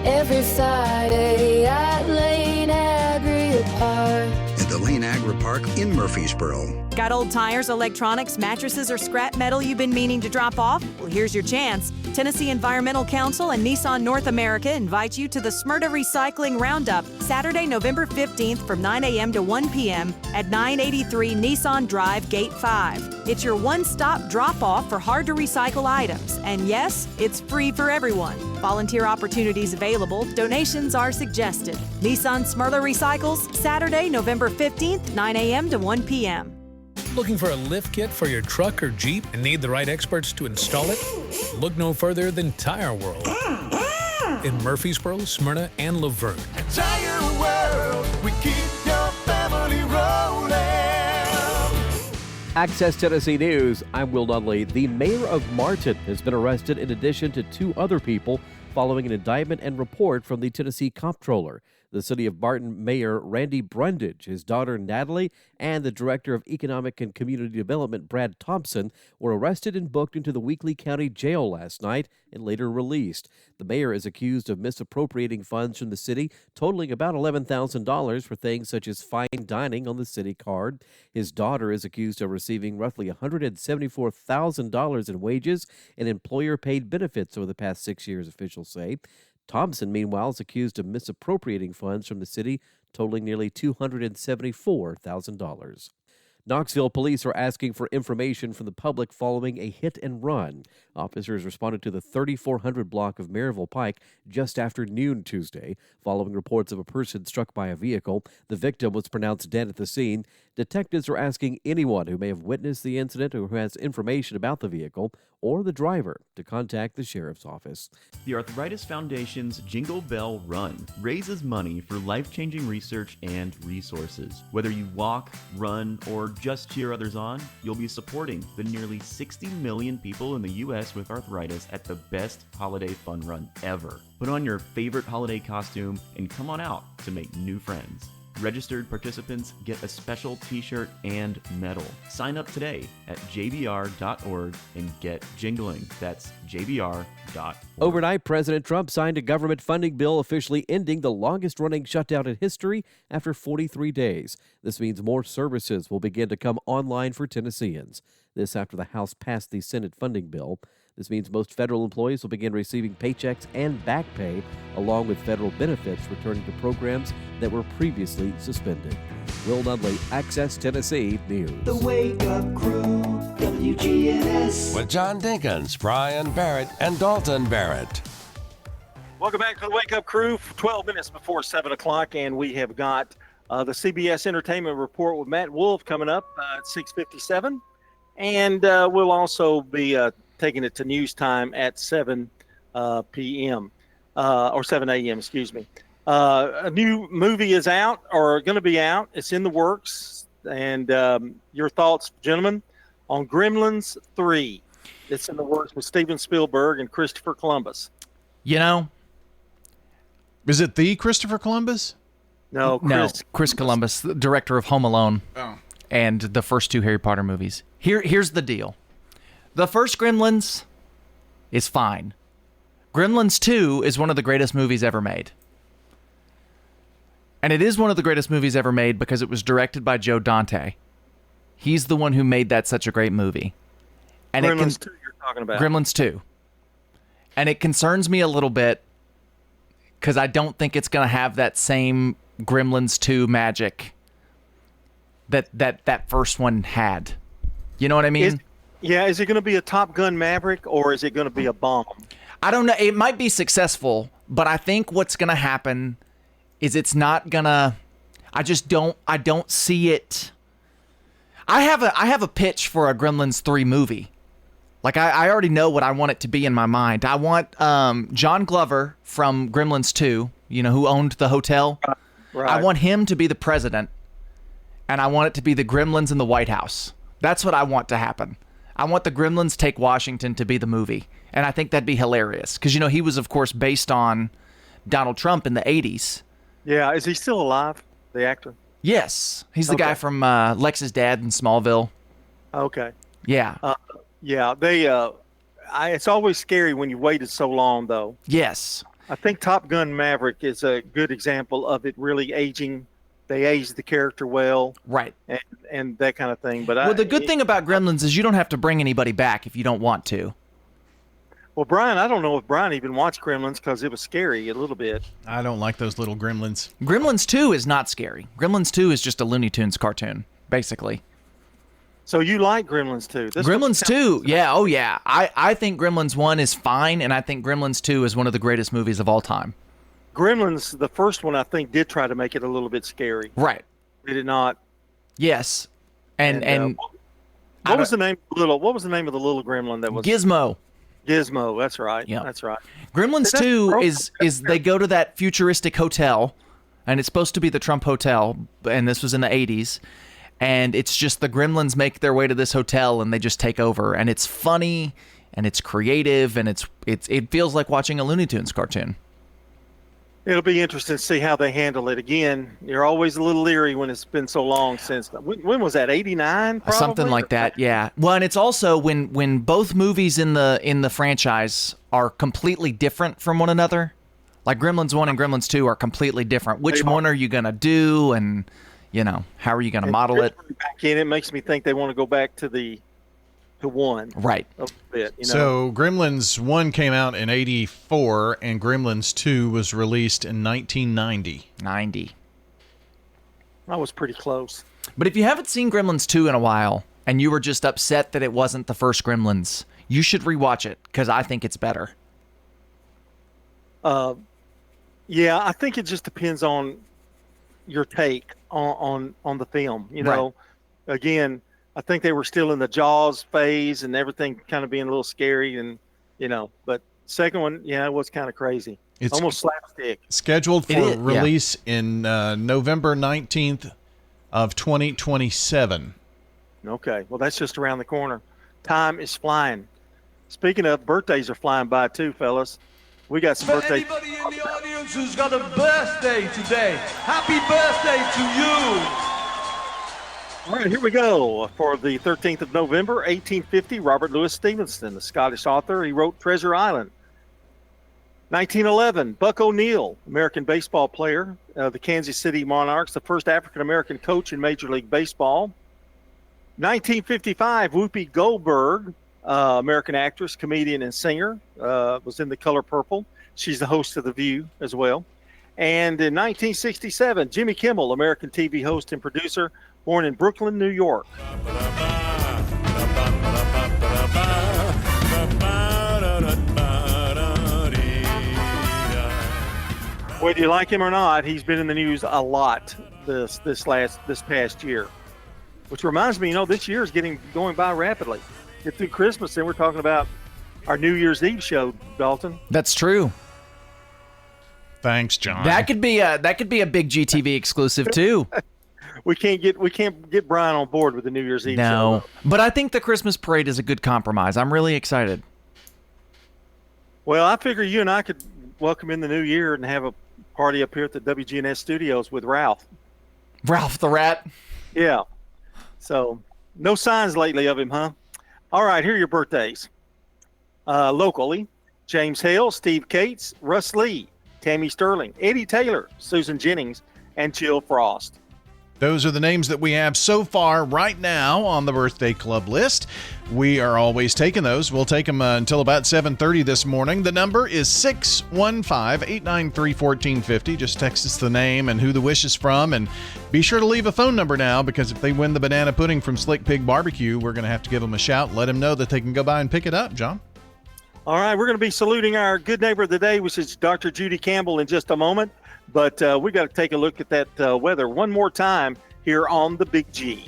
every Friday at Lane Agri Park. At the Lane Agri Park in Murfreesboro. Got old tires, electronics, mattresses, or scrap metal you've been meaning to drop off? Well, here's your chance. Tennessee Environmental Council and Nissan North America invite you to the Smyrna Recycling Roundup, Saturday, November 15th from 9 a.m. to 1 p.m. at 983 Nissan Drive, Gate 5. It's your one-stop drop-off for hard-to-recycle items. And yes, it's free for everyone. Volunteer opportunities available. Donations are suggested. Nissan Smyrna Recycles, Saturday, November 15th, 9 a.m. to 1 p.m. Looking for a lift kit for your truck or Jeep and need the right experts to install it? Look no further than Tire World. In Murfreesboro, Smyrna, and Laverne. Tire World, we keep your family rolling. Access Tennessee News, I'm Will Nunley. The mayor of Martin has been arrested in addition to 2 other people following an indictment and report from the Tennessee Comptroller. The City of Martin Mayor Randy Brundage, his daughter Natalie, and the Director of Economic and Community Development Brad Thompson were arrested and booked into the Weakley County Jail last night and later released. The mayor is accused of misappropriating funds from the city, totaling about $11,000 for things such as fine dining on the city card. His daughter is accused of receiving roughly $174,000 in wages and employer-paid benefits over the past 6 years, officials say. Thompson, meanwhile, is accused of misappropriating funds from the city, totaling nearly $274,000. Knoxville police are asking for information from the public following a hit and run. Officers responded to the 3400 block of Maryville Pike just after noon Tuesday, following reports of a person struck by a vehicle. The victim was pronounced dead at the scene. Detectives are asking anyone who may have witnessed the incident or who has information about the vehicle or the driver to contact the sheriff's office. The Arthritis Foundation's Jingle Bell Run raises money for life-changing research and resources. Whether you walk, run, or just cheer others on, you'll be supporting the nearly 60 million people in the U.S. with arthritis at the best holiday fun run ever. Put on your favorite holiday costume and come on out to make new friends. Registered participants get a special t-shirt and medal. Sign up today at jbr.org and get jingling. That's jbr.org. Overnight, President Trump signed a government funding bill officially ending the longest-running shutdown in history after 43 days. This means more services will begin to come online for Tennesseans. This after the House passed the Senate funding bill. This means most federal employees will begin receiving paychecks and back pay, along with federal benefits returning to programs that were previously suspended. Will Nunley, Access Tennessee News. The Wake Up Crew, WGNS. With John Dinkins, Brian Barrett, and Dalton Barrett. Welcome back to the Wake Up Crew. 12 minutes before 7 o'clock, and we have got the CBS Entertainment Report with Matt Wolf coming up at 6:57. And we'll also be taking it to news time at 7 p.m. Or 7 a.m., excuse me. A new movie is out or going to be out. It's in the works. And your thoughts, gentlemen, on Gremlins 3. It's in the works with Steven Spielberg and Christopher Columbus. You know, is it the Christopher Columbus? No, Chris Columbus, the director of Home Alone and the first 2 Harry Potter movies. Here's the deal. The first Gremlins is fine. Gremlins 2 is one of the greatest movies ever made. And it is one of the greatest movies ever made because it was directed by Joe Dante. He's the one who made that such a great movie. And Gremlins 2 you're talking about. Gremlins 2. And it concerns me a little bit because I don't think it's going to have that same Gremlins 2 magic that first one had. You know what I mean? Is it going to be a Top Gun Maverick or is it going to be a bomb? I don't know. It might be successful, but I think what's going to happen is it's not going to I don't see it. I have a pitch for a Gremlins 3 movie. Like I already know what I want it to be in my mind. I want John Glover from Gremlins 2, you know, who owned the hotel. Right. I want him to be the president, and I want it to be the Gremlins in the White House. That's what I want to happen. I want the Gremlins Take Washington to be the movie, and I think that'd be hilarious because, you know, he was, of course, based on Donald Trump in the 80s. Yeah, is he still alive, the actor? Yes, he's the guy from Lex's dad in Smallville. Okay. Yeah. Yeah, it's always scary when you waited so long, though. Yes. I think Top Gun Maverick is a good example of it really aging. They aged the character well. Right. And that kind of thing. But the good thing about Gremlins is you don't have to bring anybody back if you don't want to. Well, Brian, I don't know if Brian even watched Gremlins because it was scary a little bit. I don't like those little gremlins. Gremlins 2 is not scary. Gremlins 2 is just a Looney Tunes cartoon, basically. So you like Gremlins 2? Gremlins 2, yeah, oh yeah. I think Gremlins 1 is fine, and I think Gremlins 2 is one of the greatest movies of all time. Gremlins, the first one, I think, did try to make it a little bit scary. Right. Did it not? Yes. And what was the name of the little gremlin that was Gizmo. Gizmo, that's right. Yeah. That's right. Gremlins 2 is they go to that futuristic hotel, and it's supposed to be the Trump Hotel, and this was in the 80s. And it's just the gremlins make their way to this hotel and they just take over. And it's funny and it's creative and it feels like watching a Looney Tunes cartoon. It'll be interesting to see how they handle it. Again, you're always a little leery when it's been so long since. When was that? 89, probably? Something like that, yeah. Well, and it's also when both movies in the franchise are completely different from one another. Like Gremlins 1 and Gremlins 2 are completely different. Which one are you going to do? And, how are you going to model it? Back in, it makes me think they want to go back to one. Right. A bit, So Gremlins 1 came out in 84 and Gremlins 2 was released in 1990. I was pretty close. But if you haven't seen Gremlins 2 in a while and you were just upset that it wasn't the first Gremlins, you should rewatch it because I think it's better. Yeah, I think it just depends on your take on the film. Right. Again, I think they were still in the Jaws phase and everything kind of being a little scary and, but second one, it was kind of crazy. It's almost slapstick. Scheduled for release in November 19th of 2027. Okay. Well, that's just around the corner. Time is flying. Speaking of, birthdays are flying by too, fellas. We got some birthdays. Anybody in the audience who's got a birthday today, happy birthday to you. All right, here we go. For the 13th of November, 1850, Robert Louis Stevenson, the Scottish author, he wrote Treasure Island. 1911, Buck O'Neil, American baseball player, the Kansas City Monarchs, the first African-American coach in Major League Baseball. 1955, Whoopi Goldberg, American actress, comedian, and singer, was in The Color Purple. She's the host of The View as well. And in 1967, Jimmy Kimmel, American TV host and producer, born in Brooklyn, New York. Whether you like him or not, he's been in the news a lot this past year. Which reminds me, this year is going by rapidly. Get through Christmas, and we're talking about our New Year's Eve show, Dalton. That's true. Thanks, John. That could be a big GTV exclusive too. We can't get Brian on board with the New Year's Eve show. No, but I think the Christmas parade is a good compromise. I'm really excited. Well, I figure you and I could welcome in the new year and have a party up here at the WGNS studios with Ralph. Ralph the Rat? Yeah. So, no signs lately of him, huh? All right, here are your birthdays. Locally, James Hale, Steve Cates, Russ Lee, Tammy Sterling, Eddie Taylor, Susan Jennings, and Jill Frost. Those are the names that we have so far right now on the birthday club list. We are always taking those. We'll take them until about 7:30 this morning. The number is 615-893-1450. Just text us the name and who the wish is from. And be sure to leave a phone number now, because if they win the banana pudding from Slick Pig Barbecue, we're going to have to give them a shout and let them know that they can go by and pick it up, John. All right, we're going to be saluting our good neighbor of the day, which is Dr. Judy Campbell, in just a moment. But we got to take a look at that weather one more time here on the Big G.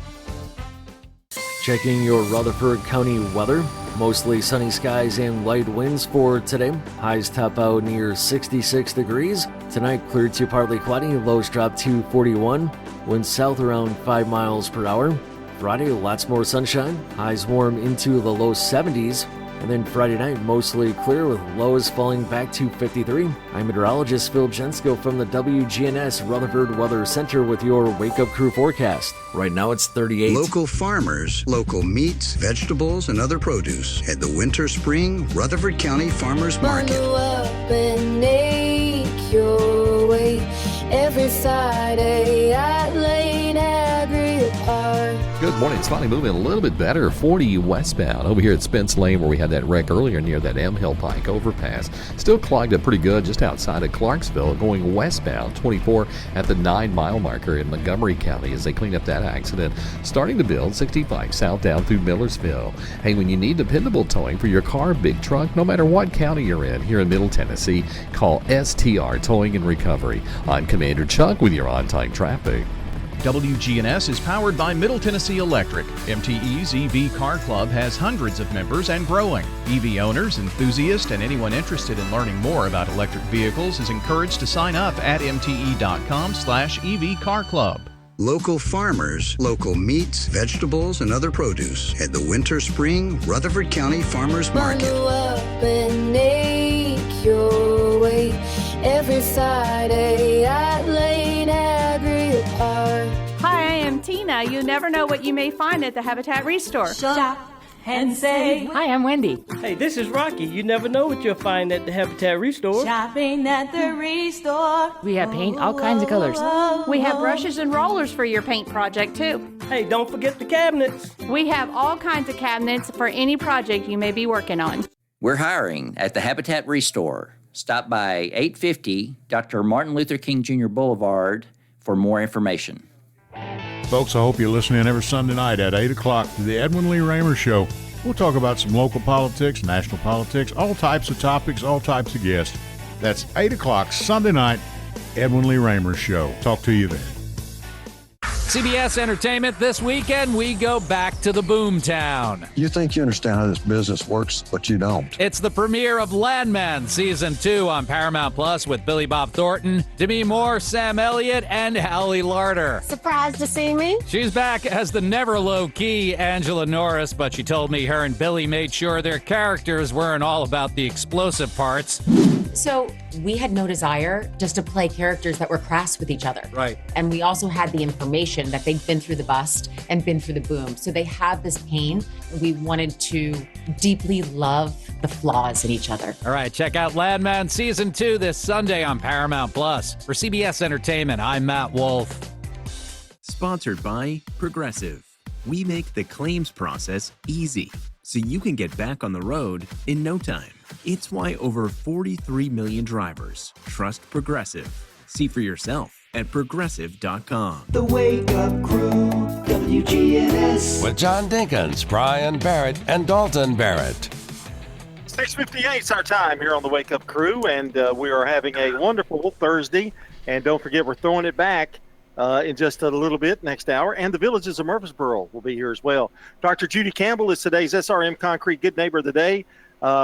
Checking your Rutherford County weather. Mostly sunny skies and light winds for today. Highs top out near 66 degrees. Tonight clear to partly cloudy. Lows drop to 41. Winds south around 5 miles per hour. Friday, lots more sunshine. Highs warm into the low 70s. And then Friday night, mostly clear with lows falling back to 53. I'm meteorologist Phil Jensko from the WGNS Rutherford Weather Center with your Wake Up Crew forecast. Right now it's 38. Local farmers, local meats, vegetables, and other produce at the Winter Spring Rutherford County Farmers Market. Bundle up and make your way every Friday at Lane Agri Park. Good morning. It's finally moving a little bit better. 40 westbound over here at Spence Lane, where we had that wreck earlier near that M Hill Pike overpass. Still clogged up pretty good just outside of Clarksville. Going westbound, 24 at the 9-mile marker in Montgomery County as they clean up that accident. Starting to build 65 south down through Millersville. Hey, when you need dependable towing for your car, big truck, no matter what county you're in here in Middle Tennessee, call STR Towing and Recovery. I'm Commander Chuck with your on-time traffic. WGNS is powered by Middle Tennessee Electric. MTE's EV Car Club has hundreds of members and growing. EV owners, enthusiasts, and anyone interested in learning more about electric vehicles is encouraged to sign up at mte.com/EV Car Club. Local farmers, local meats, vegetables, and other produce at the Winter Spring Rutherford County Farmers Market. Bundle up and make your way every Friday at Lane Agri Park. Hi, I am Tina. You never know what you may find at the Habitat Restore. Shop and save. Hi, I'm Wendy. Hey, this is Rocky. You never know what you'll find at the Habitat Restore. Shopping at the Restore. We have paint, all kinds of colors. We have brushes and rollers for your paint project, too. Hey, don't forget the cabinets. We have all kinds of cabinets for any project you may be working on. We're hiring at the Habitat Restore. Stop by 850 Dr. Martin Luther King Jr. Boulevard for more information. Folks, I hope you listen in every Sunday night at 8 o'clock to the Edwin Lee Raymer Show. We'll talk about some local politics, national politics, all types of topics, all types of guests. That's 8 o'clock Sunday night, Edwin Lee Raymer Show. Talk to you then. CBS Entertainment this weekend, we go back to the Boomtown. You think you understand how this business works, but you don't. It's the premiere of Landman Season 2 on Paramount Plus with Billy Bob Thornton, Demi Moore, Sam Elliott, and Hallie Larter. Surprised to see me? She's back as the never low-key Angela Norris, but she told me her and Billy made sure their characters weren't all about the explosive parts. So we had no desire just to play characters that were crass with each other. Right. And we also had the information that they'd been through the bust and been through the boom. So they have this pain. We wanted to deeply love the flaws in each other. All right, check out Landman Season 2 this Sunday on Paramount Plus. For CBS Entertainment, I'm Matt Wolf. Sponsored by Progressive. We make the claims process easy, so you can get back on the road in no time. It's why over 43 million drivers trust Progressive. See for yourself at Progressive.com. The Wake Up Crew, WGNS. With John Dinkins, Brian Barrett, and Dalton Barrett. 6:58 is our time here on the Wake Up Crew, and we are having a wonderful Thursday. And don't forget, we're throwing it back in just a little bit next hour. And the Villages of Murfreesboro will be here as well. Dr. Judy Campbell is today's SRM Concrete Good Neighbor of the Day.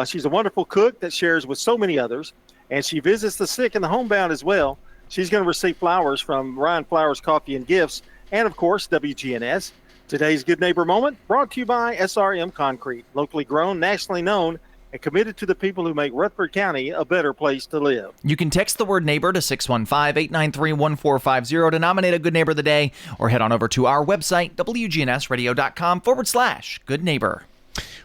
She's a wonderful cook that shares with so many others, and she visits the sick and the homebound as well. She's going to receive flowers from Ryan Flowers Coffee and Gifts, and of course, WGNS. Today's Good Neighbor Moment brought to you by SRM Concrete, locally grown, nationally known, and committed to the people who make Rutherford County a better place to live. You can text the word neighbor to 615-893-1450 to nominate a Good Neighbor of the Day, or head on over to our website, WGNSradio.com/Good Neighbor.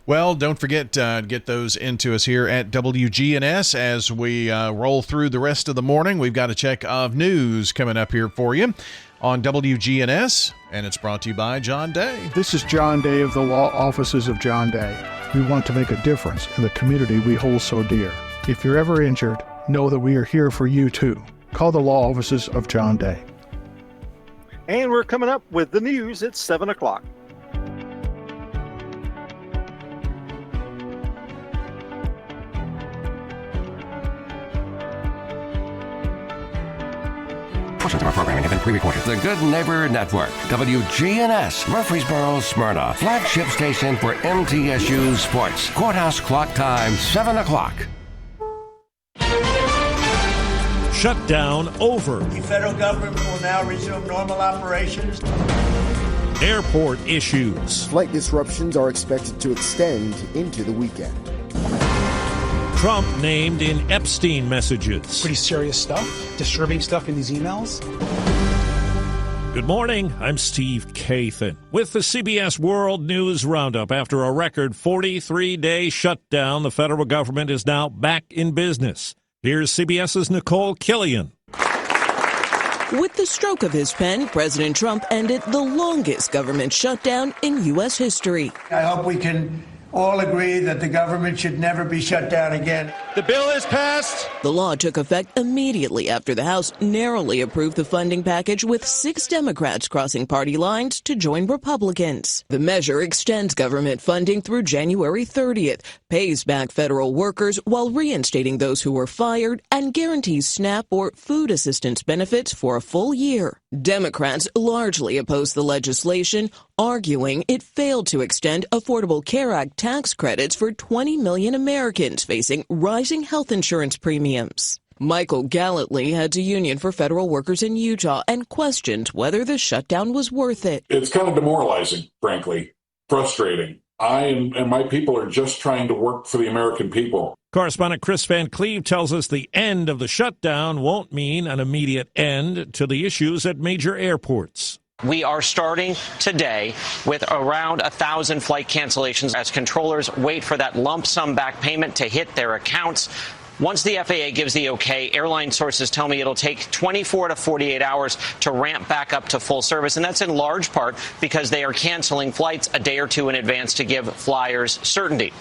Well, don't forget to get those into us here at WGNS as we roll through the rest of the morning. We've got a check of news coming up here for you on WGNS, and it's brought to you by John Day. This is John Day of the Law Offices of John Day. We want to make a difference in the community we hold so dear. If you're ever injured, know that we are here for you too. Call the Law Offices of John Day. And we're coming up with the news at 7 o'clock. Portions of our programming have been pre-recorded. The Good Neighbor Network, WGNS, Murfreesboro, Smyrna, flagship station for MTSU Sports. Courthouse clock time, 7 o'clock. Shutdown over. The federal government will now resume normal operations. Airport issues. Flight disruptions are expected to extend into the weekend. Trump named in Epstein messages. Pretty serious stuff, disturbing stuff in these emails. Good morning, I'm Steve Kathan with the CBS World News Roundup. After a record 43-day shutdown, the federal government is now back in business. Here's CBS's Nicole Killian. With the stroke of his pen, President Trump ended the longest government shutdown in U.S. history. I hope we can all agree that the government should never be shut down again. The bill is passed. The law took effect immediately after the House narrowly approved the funding package, with 6 Democrats crossing party lines to join Republicans. The measure extends government funding through January 30th, pays back federal workers while reinstating those who were fired, and guarantees SNAP or food assistance benefits for a full year. Democrats largely opposed the legislation, arguing it failed to extend Affordable Care Act tax credits for 20 million Americans facing rising health insurance premiums. Michael gallantly heads a union for federal workers in Utah and questioned whether the shutdown was worth it. It's kind of demoralizing, frankly, frustrating. I and my people are just trying to work for the American people. Correspondent Chris Van Cleve tells us the end of the shutdown won't mean an immediate end to the issues at major airports. We are starting today with around 1,000 flight cancellations as controllers wait for that lump sum back payment to hit their accounts. Once the FAA gives the okay, airline sources tell me it'll take 24 to 48 hours to ramp back up to full service. And that's in large part because they are canceling flights a day or two in advance to give flyers certainty.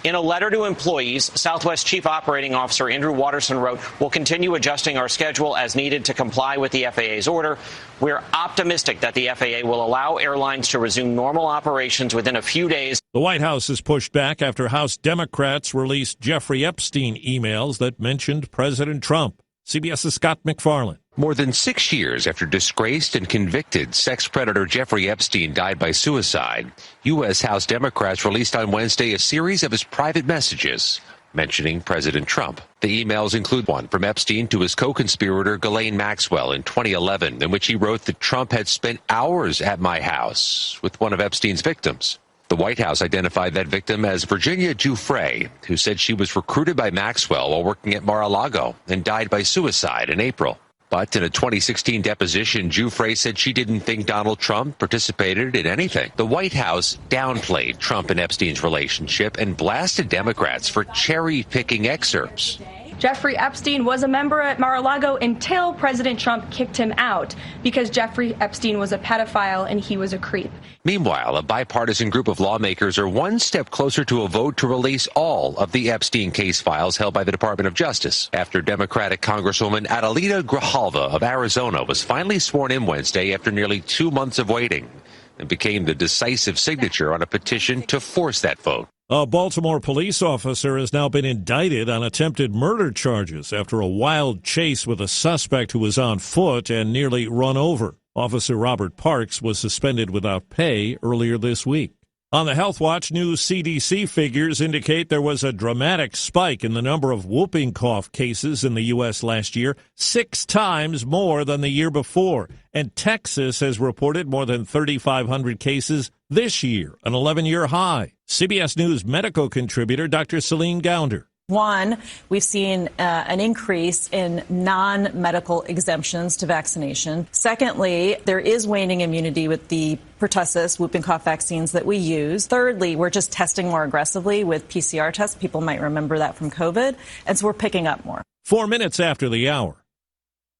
In a letter to employees, Southwest Chief Operating Officer Andrew Watterson wrote, "We'll continue adjusting our schedule as needed to comply with the FAA's order. We're optimistic that the FAA will allow airlines to resume normal operations within a few days." The White House has pushed back after House Democrats released Jeffrey Epstein emails that mentioned President Trump. CBS's Scott McFarland. More than 6 years after disgraced and convicted sex predator Jeffrey Epstein died by suicide, U.S. House Democrats released on Wednesday a series of his private messages mentioning President Trump. The emails include one from Epstein to his co-conspirator Ghislaine Maxwell in 2011, in which he wrote that Trump had spent hours at my house with one of Epstein's victims. The White House identified that victim as Virginia Giuffre, who said she was recruited by Maxwell while working at Mar-a-Lago and died by suicide in April. But in a 2016 deposition, Giuffre said she didn't think Donald Trump participated in anything. The White House downplayed Trump and Epstein's relationship and blasted Democrats for cherry-picking excerpts. Jeffrey Epstein was a member at Mar-a-Lago until President Trump kicked him out because Jeffrey Epstein was a pedophile and he was a creep. Meanwhile, a bipartisan group of lawmakers are one step closer to a vote to release all of the Epstein case files held by the Department of Justice after Democratic Congresswoman Adelita Grijalva of Arizona was finally sworn in Wednesday after nearly 2 months of waiting and became the decisive signature on a petition to force that vote. A Baltimore police officer has now been indicted on attempted murder charges after a wild chase with a suspect who was on foot and nearly run over. Officer Robert Parks was suspended without pay earlier this week. On the Health Watch, new CDC figures indicate there was a dramatic spike in the number of whooping cough cases in the U.S. last year, 6 times more than the year before. And Texas has reported more than 3,500 cases this year, an 11-year high. CBS News medical contributor Dr. Celine Gounder. One, we've seen an increase in non-medical exemptions to vaccination. Secondly, there is waning immunity with the pertussis, whooping cough vaccines that we use. Thirdly, we're just testing more aggressively with PCR tests. People might remember that from COVID. And so we're picking up more. 4 minutes after the hour.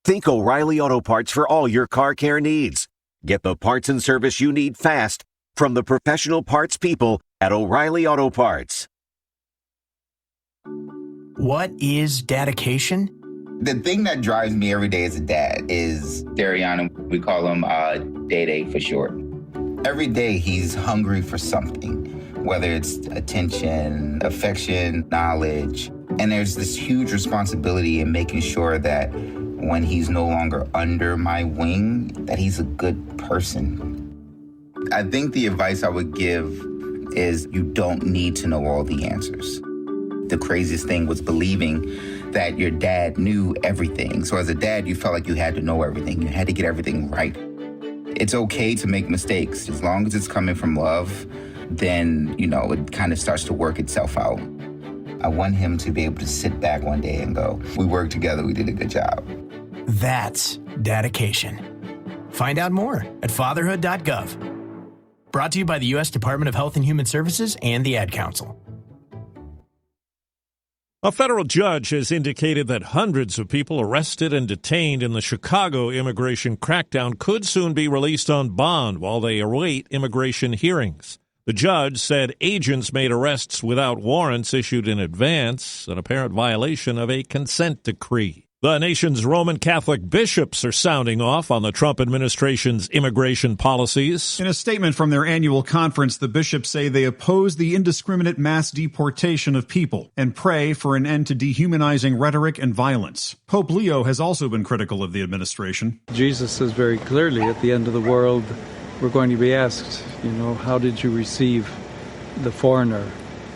Think O'Reilly Auto Parts for all your car care needs. Get the parts and service you need fast from the professional parts people at O'Reilly Auto Parts. What is dedication? The thing that drives me every day as a dad is Darian. We call him Day for short. Every day he's hungry for something, whether it's attention, affection, knowledge. And there's this huge responsibility in making sure that when he's no longer under my wing, that he's a good person. I think the advice I would give is you don't need to know all the answers. The craziest thing was believing that your dad knew everything. So as a dad, you felt like you had to know everything. You had to get everything right. It's okay to make mistakes. As long as it's coming from love, then, it kind of starts to work itself out. I want him to be able to sit back one day and go, we worked together, we did a good job. That's dedication. Find out more at fatherhood.gov. Brought to you by the U.S. Department of Health and Human Services and the Ad Council. A federal judge has indicated that hundreds of people arrested and detained in the Chicago immigration crackdown could soon be released on bond while they await immigration hearings. The judge said agents made arrests without warrants issued in advance, an apparent violation of a consent decree. The nation's Roman Catholic bishops are sounding off on the Trump administration's immigration policies. In a statement from their annual conference, the bishops say they oppose the indiscriminate mass deportation of people and pray for an end to dehumanizing rhetoric and violence. Pope Leo has also been critical of the administration. Jesus says very clearly, at the end of the world, we're going to be asked, how did you receive the foreigner?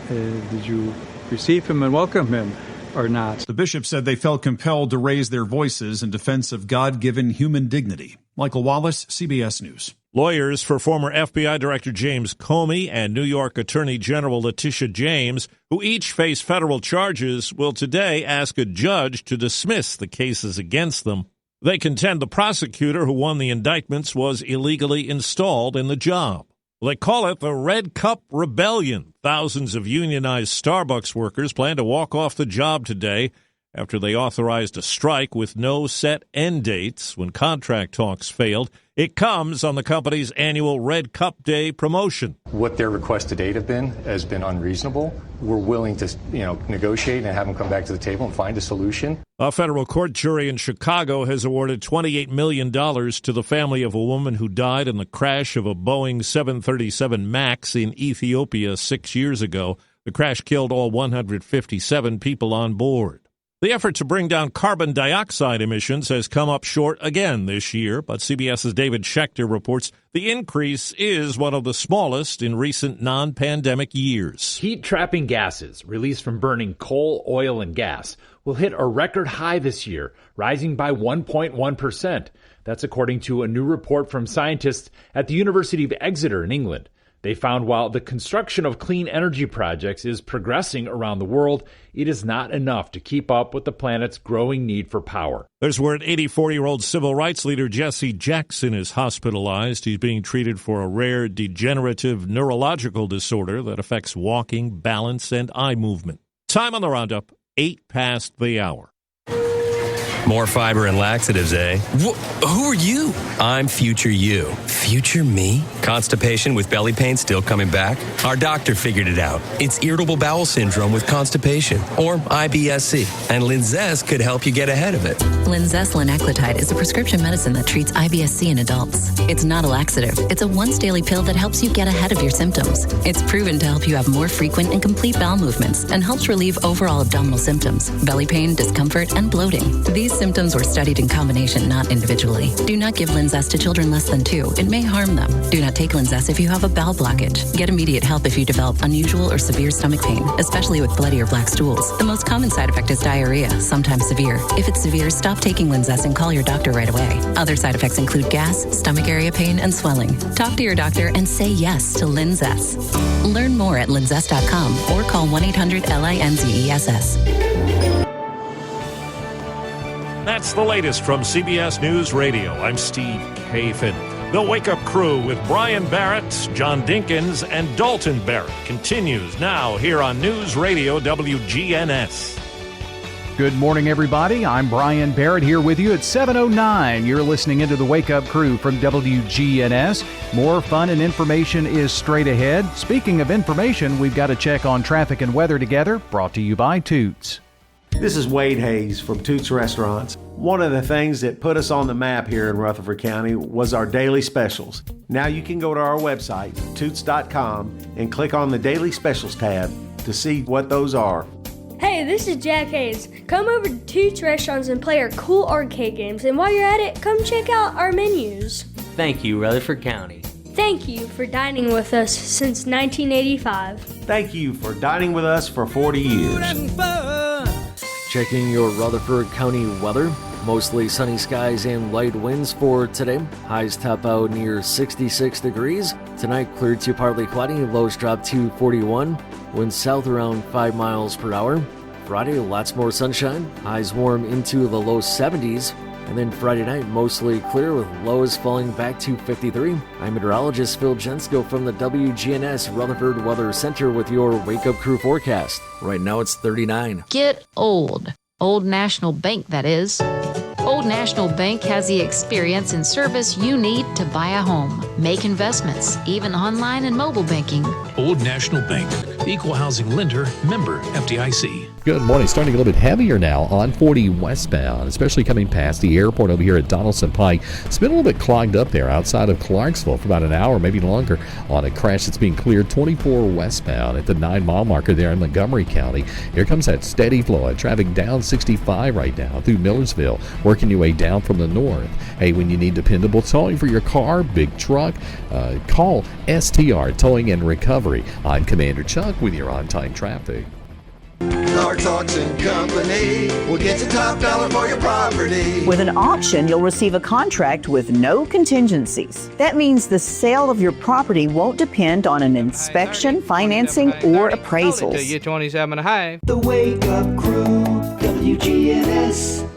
Did you receive him and welcome him? or not. The bishop said they felt compelled to raise their voices in defense of God-given human dignity. Michael Wallace, CBS News. Lawyers for former FBI Director James Comey and New York Attorney General Letitia James, who each face federal charges, will today ask a judge to dismiss the cases against them. They contend the prosecutor who won the indictments was illegally installed in the job. They call it the Red Cup Rebellion. Thousands of unionized Starbucks workers plan to walk off the job today after they authorized a strike with no set end dates when contract talks failed. It comes on the company's annual Red Cup Day promotion. What their requests to date has been unreasonable. We're willing to, negotiate and have them come back to the table and find a solution. A federal court jury in Chicago has awarded $28 million to the family of a woman who died in the crash of a Boeing 737 MAX in Ethiopia 6 years ago. The crash killed all 157 people on board. The effort to bring down carbon dioxide emissions has come up short again this year, but CBS's David Schechter reports the increase is one of the smallest in recent non-pandemic years. Heat-trapping gases released from burning coal, oil, and gas will hit a record high this year, rising by 1.1%. That's according to a new report from scientists at the University of Exeter in England. They found while the construction of clean energy projects is progressing around the world, it is not enough to keep up with the planet's growing need for power. There's word 84-year-old civil rights leader Jesse Jackson is hospitalized. He's being treated for a rare degenerative neurological disorder that affects walking, balance, and eye movement. Time on the roundup, 8 past the hour. More fiber and laxatives, eh? Who are you? I'm future you. Future me? Constipation with belly pain still coming back? Our doctor figured it out. It's irritable bowel syndrome with constipation, or IBS-C, and Linzess could help you get ahead of it. Linzess linaclotide is a prescription medicine that treats IBS-C in adults. It's not a laxative. It's a once-daily pill that helps you get ahead of your symptoms. It's proven to help you have more frequent and complete bowel movements and helps relieve overall abdominal symptoms, belly pain, discomfort, and bloating. These symptoms were studied in combination, not individually. Do not give Linzess to children less than 2. It may harm them. Do not take Linzess if you have a bowel blockage. Get immediate help if you develop unusual or severe stomach pain, especially with bloody or black stools. The most common side effect is diarrhea, sometimes severe. If it's severe, stop taking Linzess and call your doctor right away. Other side effects include gas, stomach area pain, and swelling. Talk to your doctor and say yes to Linzess. Learn more at linzess.com or call 1-800-LINZESS. That's the latest from CBS News Radio. I'm Steve Kathan. The Wake Up Crew with Brian Barrett, John Dinkins, and Dalton Barrett continues now here on News Radio WGNS. Good morning, everybody. I'm Brian Barrett here with you at 7:09. You're listening into the Wake Up Crew from WGNS. More fun and information is straight ahead. Speaking of information, we've got to check on traffic and weather together, brought to you by Toots. This is Wade Hayes from Toots Restaurants. One of the things that put us on the map here in Rutherford County was our daily specials. Now you can go to our website, toots.com, and click on the Daily Specials tab to see what those are. Hey, this is Jack Hayes. Come over to Toots Restaurants and play our cool arcade games. And while you're at it, come check out our menus. Thank you, Rutherford County. Thank you for dining with us since 1985. Thank you for dining with us for 40 years. Checking your Rutherford County weather. Mostly sunny skies and light winds for today. Highs top out near 66 degrees. Tonight cleared to partly cloudy. Lows drop to 41. Winds south around 5 miles per hour. Friday, lots more sunshine. Highs warm into the low 70s. And then Friday night, mostly clear with lows falling back to 53. I'm meteorologist Phil Jensko from the WGNS Rutherford Weather Center with your Wake Up Crew forecast. Right now it's 39. Get old. Old National Bank, that is. Old National Bank has the experience and service you need to buy a home, make investments, even online and mobile banking. Old National Bank, equal housing lender, member FDIC. Good morning. Starting a little bit heavier now on 40 westbound, especially coming past the airport over here at Donaldson Pike. It's been a little bit clogged up there outside of Clarksville for about an hour, maybe longer, on a crash that's being cleared 24 westbound at the 9-mile marker there in Montgomery County. Here comes that steady flow. Traffic down 65 right now through Millersville, working your way down from the north. Hey, when you need dependable towing for your car, big truck, call STR Towing and Recovery. I'm Commander Chuck with your on-time traffic. Clark's Auction Company will get you top dollar for your property. With an auction, you'll receive a contract with no contingencies. That means the sale of your property won't depend on an inspection, financing, or appraisals. To you 27 and a half. The Wake Up Crew, WGNS.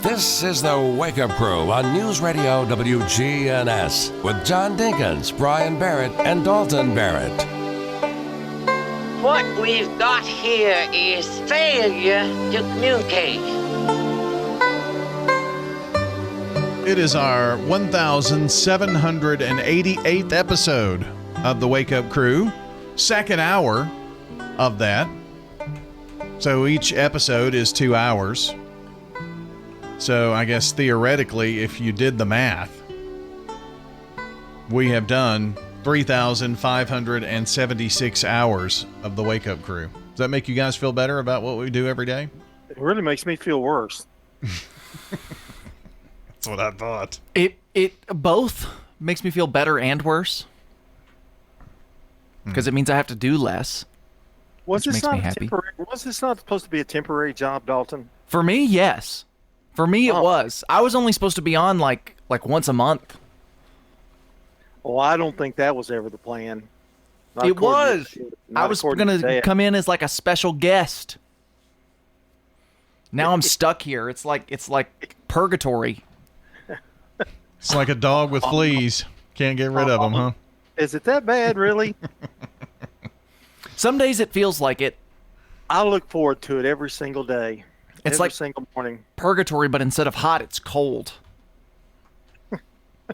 This is the Wake Up Crew on News Radio WGNS with John Dinkins, Brian Barrett, and Dalton Barrett. What we've got here is failure to communicate. It is our 1,788th episode of the Wake Up Crew. Second hour of that. So each episode is 2 hours. So I guess theoretically, if you did the math, we have done 3,576 hours of the Wake Up Crew. Does that make you guys feel better about what we do every day? It really makes me feel worse. That's what I thought. It both makes me feel better and worse. Because it means I have to do less. Was which this makes not me happy. Was this not supposed to be a temporary job, Dalton? For me, yes. For me, it was. I was only supposed to be on like once a month. Well, I don't think that was ever the plan. Not It according was. to- I not was according going to to Dad. come in as like a special guest. Now I'm stuck here. It's like purgatory. It's like a dog with fleas. Can't get rid of them, huh? Is it that bad, really? Some days it feels like it. I look forward to it every single day. It's every like single morning. Purgatory, but instead of hot, it's cold.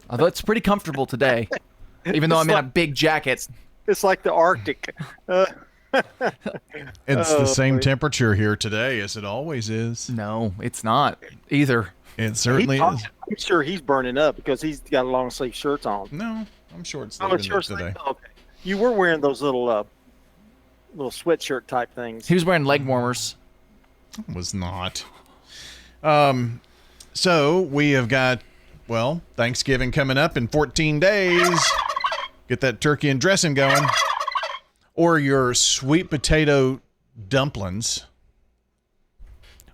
Although it's pretty comfortable today, even though I'm in a big jacket. It's like the Arctic. It's the same temperature here today as it always is. No, it's not either. It certainly is. I'm sure he's burning up because he's got long sleeve shirts on. No, I'm short Oh, it's short today. sleeve. Okay. You were wearing those little sweatshirt type things. He was wearing leg warmers. Was not. So we have got, well, Thanksgiving coming up in 14 days. Get that turkey and dressing going. Or your sweet potato dumplings.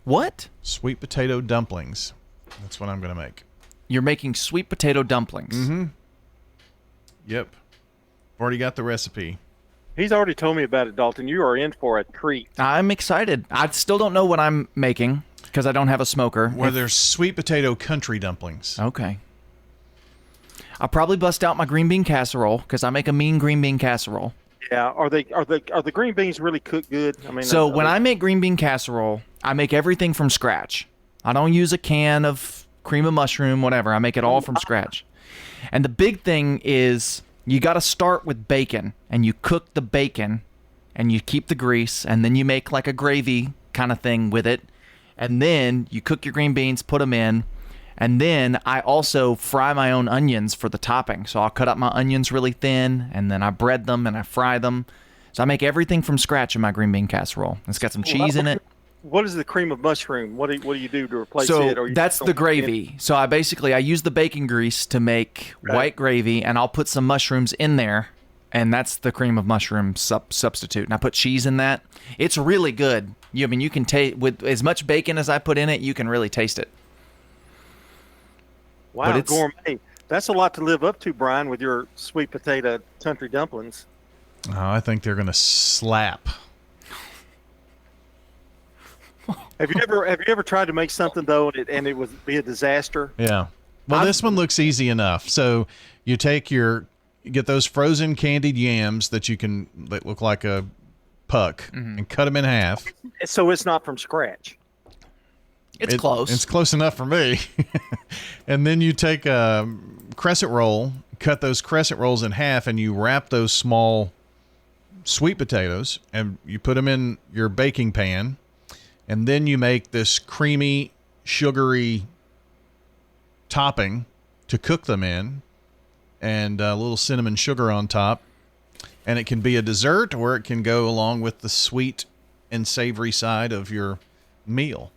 What? Sweet potato dumplings. That's what I'm going to make. You're making sweet potato dumplings. Mm-hmm. Yep. Already got the recipe. He's already told me about it, Dalton. You are in for a treat. I'm excited. I still don't know what I'm making because I don't have a smoker. Well, there's sweet potato country dumplings. Okay. I'll probably bust out my green bean casserole because I make a mean green bean casserole. Yeah. Are the green beans really cooked good? I mean, So when I make green bean casserole, I make everything from scratch. I don't use a can of cream of mushroom, whatever. I make it all from scratch. And the big thing is you got to start with bacon, and you cook the bacon, and you keep the grease, and then you make like a gravy kind of thing with it. And then you cook your green beans, put them in, and then I also fry my own onions for the topping. So I'll cut up my onions really thin, and then I bread them and I fry them. So I make everything from scratch in my green bean casserole. It's got some cheese in it. What is the cream of mushroom? What do you do to replace So it? Or you that's just the don't- gravy. So I use the bacon grease to make white gravy, and I'll put some mushrooms in there, and that's the cream of mushroom substitute. And I put cheese in that. It's really good. You can taste with as much bacon as I put in it, you can really taste it. Wow, But it's- gourmet. That's a lot to live up to, Brian, with your sweet potato country dumplings. Oh, I think they're going to slap. Have you ever tried to make something though, and it would be a disaster? Yeah. Well, this one looks easy enough. So you get those frozen candied yams that look like a puck and cut them in half. So it's not from scratch. It's close. It's close enough for me. And then you take a crescent roll, cut those crescent rolls in half, and you wrap those small sweet potatoes, and you put them in your baking pan. And then you make this creamy, sugary topping to cook them in, and a little cinnamon sugar on top. And it can be a dessert, or it can go along with the sweet and savory side of your meal.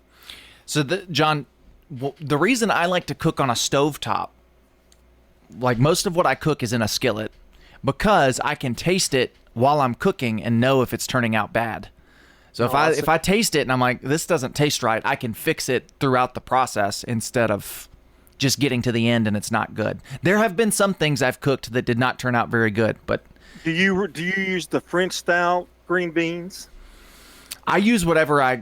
So, John, the reason I like to cook on a stovetop, like most of what I cook is in a skillet, because I can taste it while I'm cooking and know if it's turning out bad. So if I taste it and I'm like, this doesn't taste right, I can fix it throughout the process instead of just getting to the end and it's not good. There have been some things I've cooked that did not turn out very good, but do you use the French style green beans? I use whatever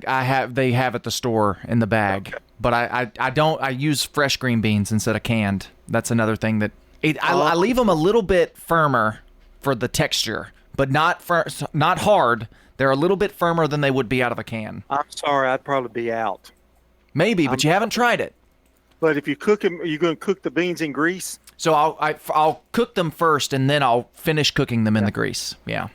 they have at the store in the bag. Okay. But I use fresh green beans instead of canned. That's another thing that I leave them a little bit firmer for the texture, but not hard. They're a little bit firmer than they would be out of a can. I'm sorry, I'd probably be out. Maybe, but you haven't tried it. But if you cook them, are you going to cook the beans in grease? So I'll cook them first, and then I'll finish cooking them in the grease. Yeah.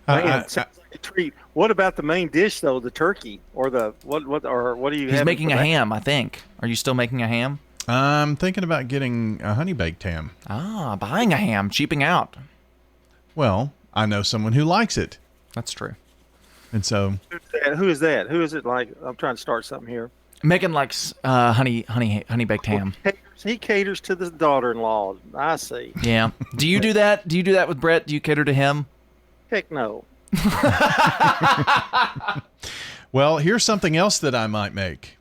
Man, sounds like a treat. What about the main dish though? The turkey or the what do you? He's making a ham, I think. Are you still making a ham? I'm thinking about getting a honey baked ham. Ah, buying a ham, cheaping out. Well, I know someone who likes it. That's true. And so, who is that? Who is it? Like, I'm trying to start something here. Megan likes honey baked ham. He caters to the daughter-in-law. I see. Yeah. Do you do that? Do you do that with Brett? Do you cater to him? Heck no. Well, here's something else that I might make.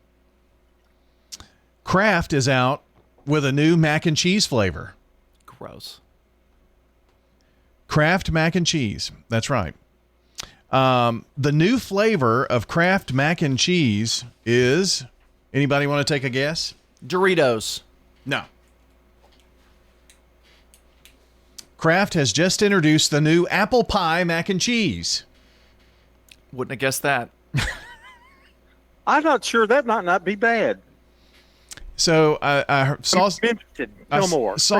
Kraft is out with a new mac and cheese flavor. Gross. Kraft mac and cheese. That's right. The new flavor of Kraft mac and cheese is... Anybody want to take a guess? Doritos. No. Kraft has just introduced the new apple pie mac and cheese. Wouldn't have guessed that. I'm not sure. That might not be bad. So I saw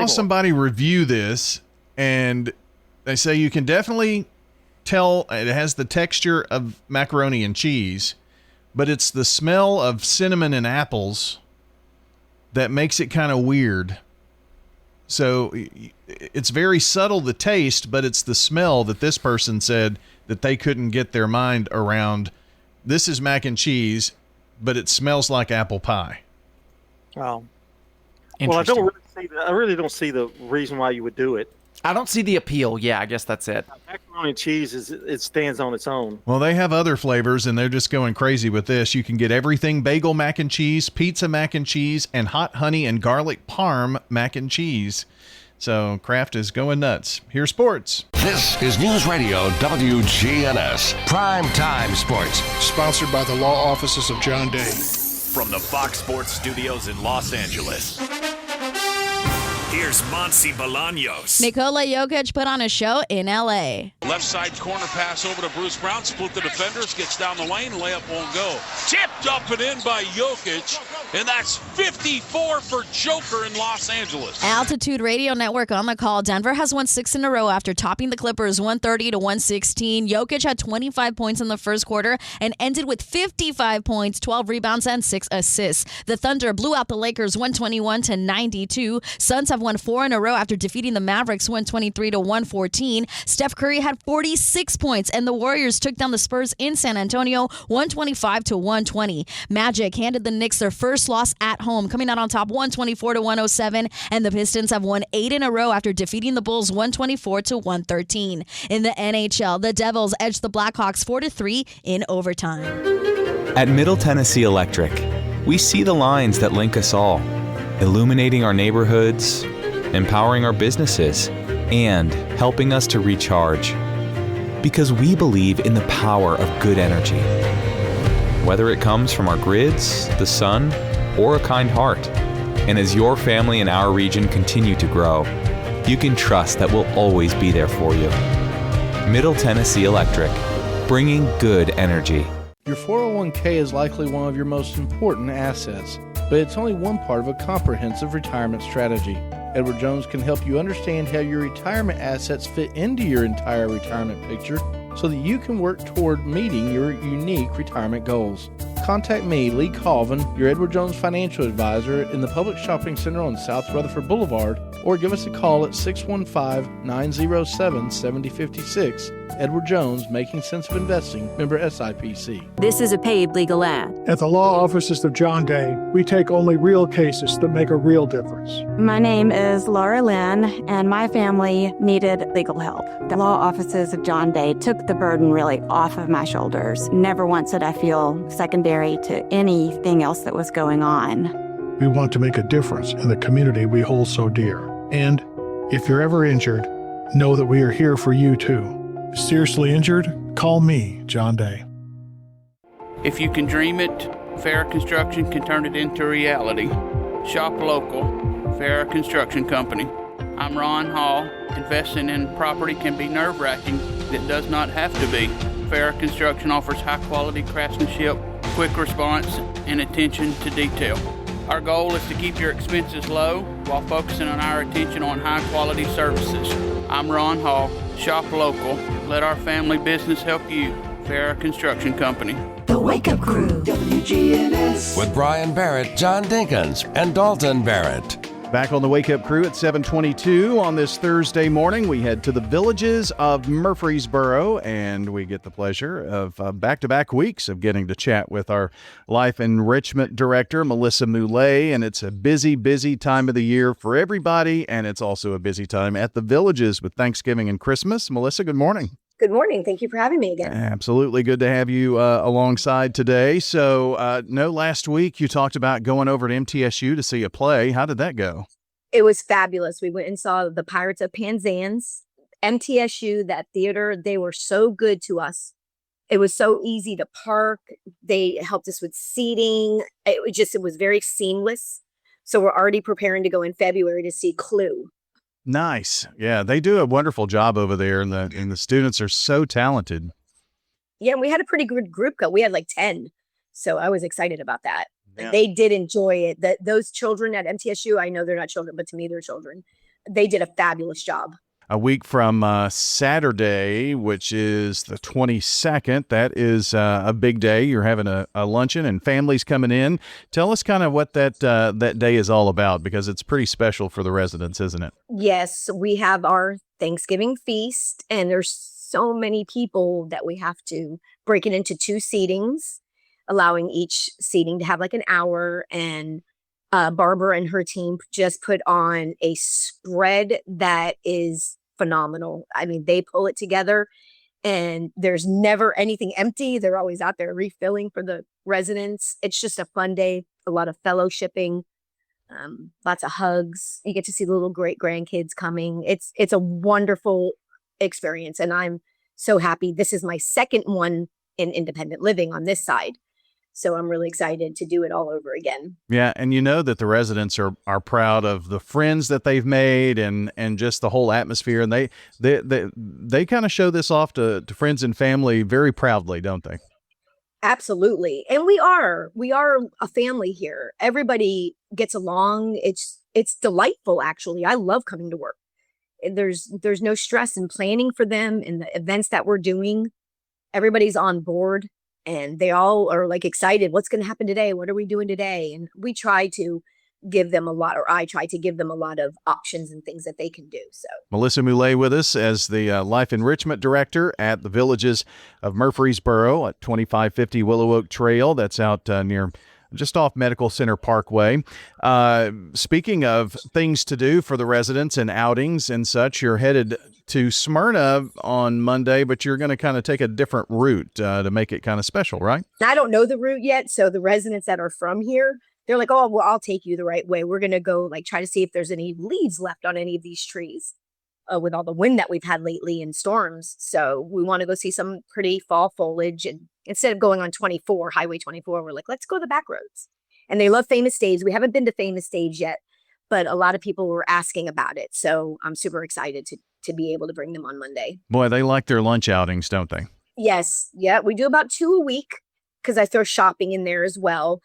somebody review this, and they say you can definitely tell it has the texture of macaroni and cheese, but it's the smell of cinnamon and apples that makes it kind of weird. So it's very subtle, the taste, but it's the smell that this person said that they couldn't get their mind around. This is mac and cheese, but it smells like apple pie. Wow. Well, I really don't see the reason why you would do it. I don't see the appeal. Yeah, I guess that's it. Macaroni and cheese it stands on its own. Well, they have other flavors, and they're just going crazy with this. You can get everything: bagel mac and cheese, pizza mac and cheese, and hot honey and garlic parm mac and cheese. So Kraft is going nuts. Here's sports. This is News Radio WGNS Prime Time Sports, sponsored by the law offices of John Day. From the Fox Sports Studios in Los Angeles, here's Monty Bolaños. Nikola Jokic put on a show in L.A. Left side corner pass over to Bruce Brown. Split the defenders. Gets down the lane. Layup won't go. Tipped up and in by Jokic. And that's 54 for Joker in Los Angeles. Altitude Radio Network on the call. Denver has won 6 in a row after topping the Clippers 130-116. Jokic had 25 points in the first quarter and ended with 55 points, 12 rebounds, and 6 assists. The Thunder blew out the Lakers 121-92. Suns have won 4 in a row after defeating the Mavericks 123-114. Steph Curry had 46 points, and the Warriors took down the Spurs in San Antonio 125-120. Magic handed the Knicks their first loss at home, coming out on top 124-107, and the Pistons have won 8 in a row after defeating the Bulls 124-113. In the NHL, the Devils edged the Blackhawks 4-3 in overtime. At Middle Tennessee Electric, we see the lines that link us all, illuminating our neighborhoods, empowering our businesses, and helping us to recharge. Because we believe in the power of good energy. Whether it comes from our grids, the sun, or a kind heart. And as your family and our region continue to grow, you can trust that we'll always be there for you. Middle Tennessee Electric, bringing good energy. Your 401k is likely one of your most important assets, but it's only one part of a comprehensive retirement strategy. Edward Jones can help you understand how your retirement assets fit into your entire retirement picture so that you can work toward meeting your unique retirement goals. Contact me, Lee Colvin, your Edward Jones financial advisor in the Public Shopping Center on South Rutherford Boulevard or give us a call at 615-907-7056. Edward Jones, Making Sense of Investing, member SIPC. This is a paid legal ad. At the law offices of John Day, we take only real cases that make a real difference. My name is Laura Lynn, and my family needed legal help. The law offices of John Day took the burden really off of my shoulders. Never once did I feel secondary to anything else that was going on. We want to make a difference in the community we hold so dear. And if you're ever injured, know that we are here for you too. Seriously injured? Call me, John Day. If you can dream it, Farrah Construction can turn it into reality. Shop local, Farrah Construction Company. I'm Ron Hall. Investing in property can be nerve-wracking. It does not have to be. Farrah Construction offers high-quality craftsmanship, quick response, and attention to detail. Our goal is to keep your expenses low while focusing on our attention on high-quality services. I'm Ron Hall. Shop local. Let our family business help you. Farrah Construction Company. The Wake Up Crew, WGNS. With Brian Barrett, John Dinkins, and Dalton Barrett. Back on the Wake Up Crew at 7:22 on this Thursday morning. We head to the Villages of Murfreesboro, and we get the pleasure of back-to-back weeks of getting to chat with our Life Enrichment Director, Melissa Moulet. And it's a busy, busy time of the year for everybody, and it's also a busy time at the Villages with Thanksgiving and Christmas. Melissa, good morning. Good morning. Thank you for having me again. Absolutely. Good to have you alongside today. So, last week you talked about going over to MTSU to see a play. How did that go? It was fabulous. We went and saw The Pirates of Penzance. MTSU, that theater, they were so good to us. It was so easy to park. They helped us with seating. It was very seamless. So we're already preparing to go in February to see Clue. Nice. Yeah, they do a wonderful job over there, and the students are so talented. Yeah, and we had a pretty good group go. We had like 10. So I was excited about that. Yeah. They did enjoy it. Those children at MTSU, I know they're not children, but to me, they're children. They did a fabulous job. A week from Saturday, which is the 22nd, that is a big day. You're having a luncheon and families coming in. Tell us kind of what that day is all about, because it's pretty special for the residents, isn't it? Yes, we have our Thanksgiving feast, and there's so many people that we have to break it into 2 seatings, allowing each seating to have like an hour. And Barbara and her team just put on a spread that is phenomenal. I mean, they pull it together and there's never anything empty. They're always out there refilling for the residents. It's just a fun day, a lot of fellowshipping, lots of hugs. You get to see the little great grandkids coming. It's a wonderful experience. And I'm so happy. This is my second one in independent living on this side. So I'm really excited to do it all over again. Yeah, and you know that the residents are proud of the friends that they've made and just the whole atmosphere. And they kind of show this off to friends and family very proudly, don't they? Absolutely. And we are a family here. Everybody gets along. It's delightful, actually. I love coming to work. There's no stress in planning for them and the events that we're doing. Everybody's on board. And they all are like excited. What's going to happen today? What are we doing today? And we try to give them I try to give them a lot of options and things that they can do. So Melissa Moulet with us as the Life Enrichment Director at the Villages of Murfreesboro at 2550 Willow Oak Trail. That's out near just off Medical Center Parkway. Speaking of things to do for the residents and outings and such, you're headed to Smyrna on Monday, but you're going to kind of take a different route to make it kind of special, right? I don't know the route yet. So the residents that are from here, they're like, oh, well, I'll take you the right way. We're going to go try to see if there's any leaves left on any of these trees with all the wind that we've had lately and storms. So we want to go see some pretty fall foliage. And instead of going on Highway 24, we're like, let's go to the back roads. And they love Famous Days. We haven't been to Famous Days yet, but a lot of people were asking about it. So I'm super excited to be able to bring them on Monday. Boy, they like their lunch outings, don't they? Yes. Yeah. We do about 2 a week because I throw shopping in there as well.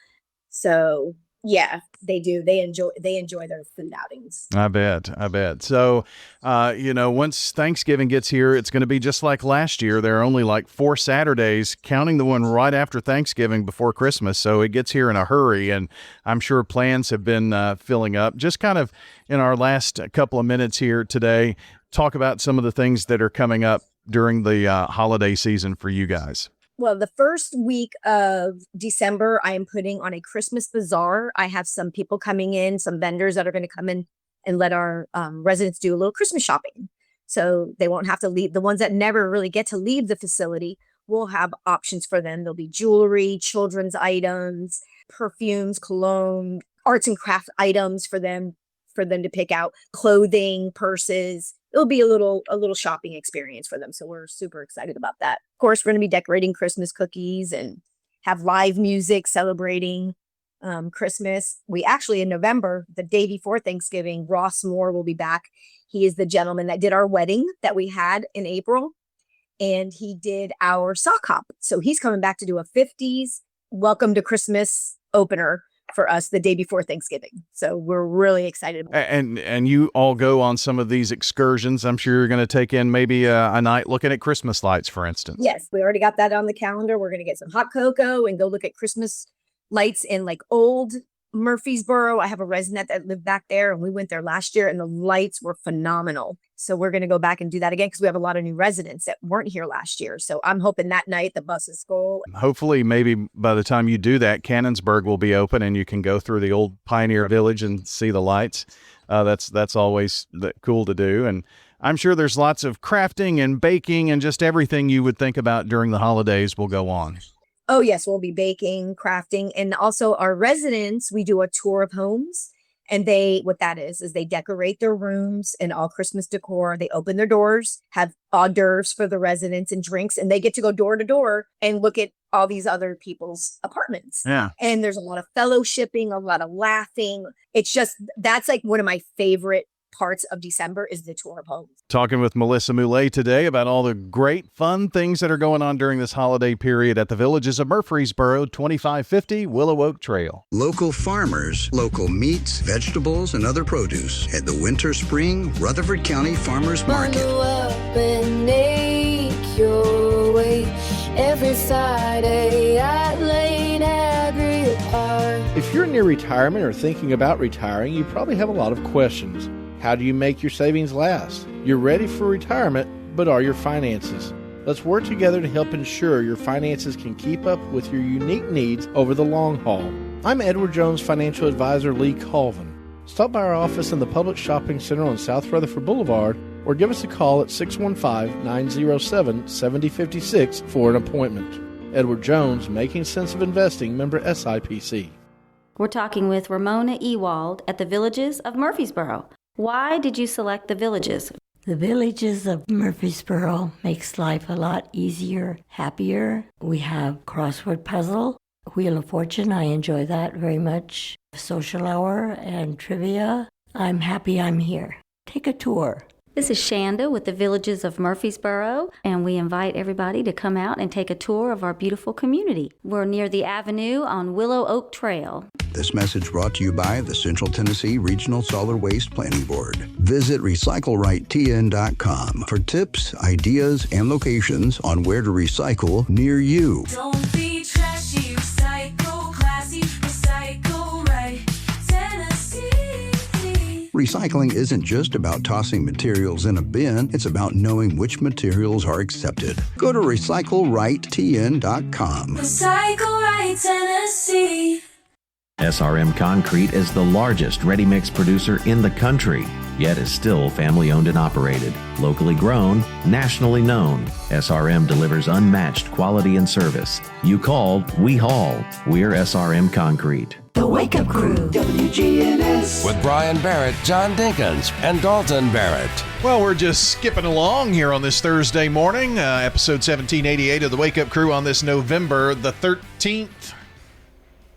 So Yeah, they do. They enjoy their food outings. I bet. So, once Thanksgiving gets here, it's going to be just like last year. There are only like 4 Saturdays, counting the one right after Thanksgiving before Christmas. So it gets here in a hurry, and I'm sure plans have been filling up. Just kind of in our last couple of minutes here today, talk about some of the things that are coming up during the holiday season for you guys. Well, the first week of December, I am putting on a Christmas bazaar. I have some people coming in, some vendors that are going to come in and let our residents do a little Christmas shopping. So they won't have to leave. The ones that never really get to leave the facility, we'll have options for them. There'll be jewelry, children's items, perfumes, cologne, arts and craft items for them to pick out, clothing, purses. It'll be a little shopping experience for them. So we're super excited about that. Of course, we're going to be decorating Christmas cookies and have live music celebrating Christmas. We actually, in November, the day before Thanksgiving, Ross Moore will be back. He is the gentleman that did our wedding that we had in April, and he did our sock hop. So he's coming back to do a 50s Welcome to Christmas opener for us the day before Thanksgiving. So we're really excited about it. And you all go on some of these excursions. I'm sure you're going to take in maybe a night looking at Christmas lights, for instance. Yes, we already got that on the calendar. We're going to get some hot cocoa and go look at Christmas lights in like old Murfreesboro. I have a resident that lived back there, and we went there last year, and the lights were phenomenal. So we're going to go back and do that again because we have a lot of new residents that weren't here last year. So I'm hoping that night the bus is full. Hopefully, maybe by the time you do that, Cannonsburg will be open and you can go through the old Pioneer Village and see the lights. That's always cool to do. And I'm sure there's lots of crafting and baking and just everything you would think about during the holidays will go on. Oh, yes, we'll be baking, crafting, and also our residents, we do a tour of homes. And what that is they decorate their rooms in all Christmas decor. They open their doors, have hors d'oeuvres for the residents and drinks, and they get to go door to door and look at all these other people's apartments. Yeah. And there's a lot of fellowshipping, a lot of laughing. It's just, that's like one of my favorite parts of December is the tour of homes. Talking with Melissa Moulet today about all the great fun things that are going on during this holiday period at the Villages of Murfreesboro, 2550 Willow Oak Trail. Local farmers, local meats, vegetables, and other produce at the Winter Spring Rutherford County Farmers Market. Bundle up and make your way every Friday at Lane Agri Park. If you're near retirement or thinking about retiring, you probably have a lot of questions. How do you make your savings last? You're ready for retirement, but are your finances? Let's work together to help ensure your finances can keep up with your unique needs over the long haul. I'm Edward Jones Financial Advisor Lee Colvin. Stop by our office in the Public Shopping Center on South Rutherford Boulevard or give us a call at 615-907-7056 for an appointment. Edward Jones, Making Sense of Investing, member SIPC. We're talking with Ramona Ewald at the Villages of Murfreesboro. Why did you select the Villages? The Villages of Murfreesboro makes life a lot easier, happier. We have crossword puzzle, Wheel of Fortune. I enjoy that very much. Social hour and trivia. I'm happy I'm here. Take a tour. This is Shanda with the Villages of Murfreesboro, and we invite everybody to come out and take a tour of our beautiful community. We're near the Avenue on Willow Oak Trail. This message brought to you by the Central Tennessee Regional Solid Waste Planning Board. Visit RecycleRightTN.com for tips, ideas, and locations on where to recycle near you. Don't be trashy, recycle classy, recycle right, Tennessee. Recycling isn't just about tossing materials in a bin, it's about knowing which materials are accepted. Go to RecycleRightTN.com. Recycle right, Tennessee. SRM Concrete is the largest ready-mix producer in the country, yet is still family-owned and operated. Locally grown, nationally known, SRM delivers unmatched quality and service. You called, we haul. We're SRM Concrete. The Wake Up Crew, WGNS. With Brian Barrett, John Dinkins, and Dalton Barrett. Well, we're just skipping along here on this Thursday morning, episode 1788 of the Wake Up Crew on this November the 13th.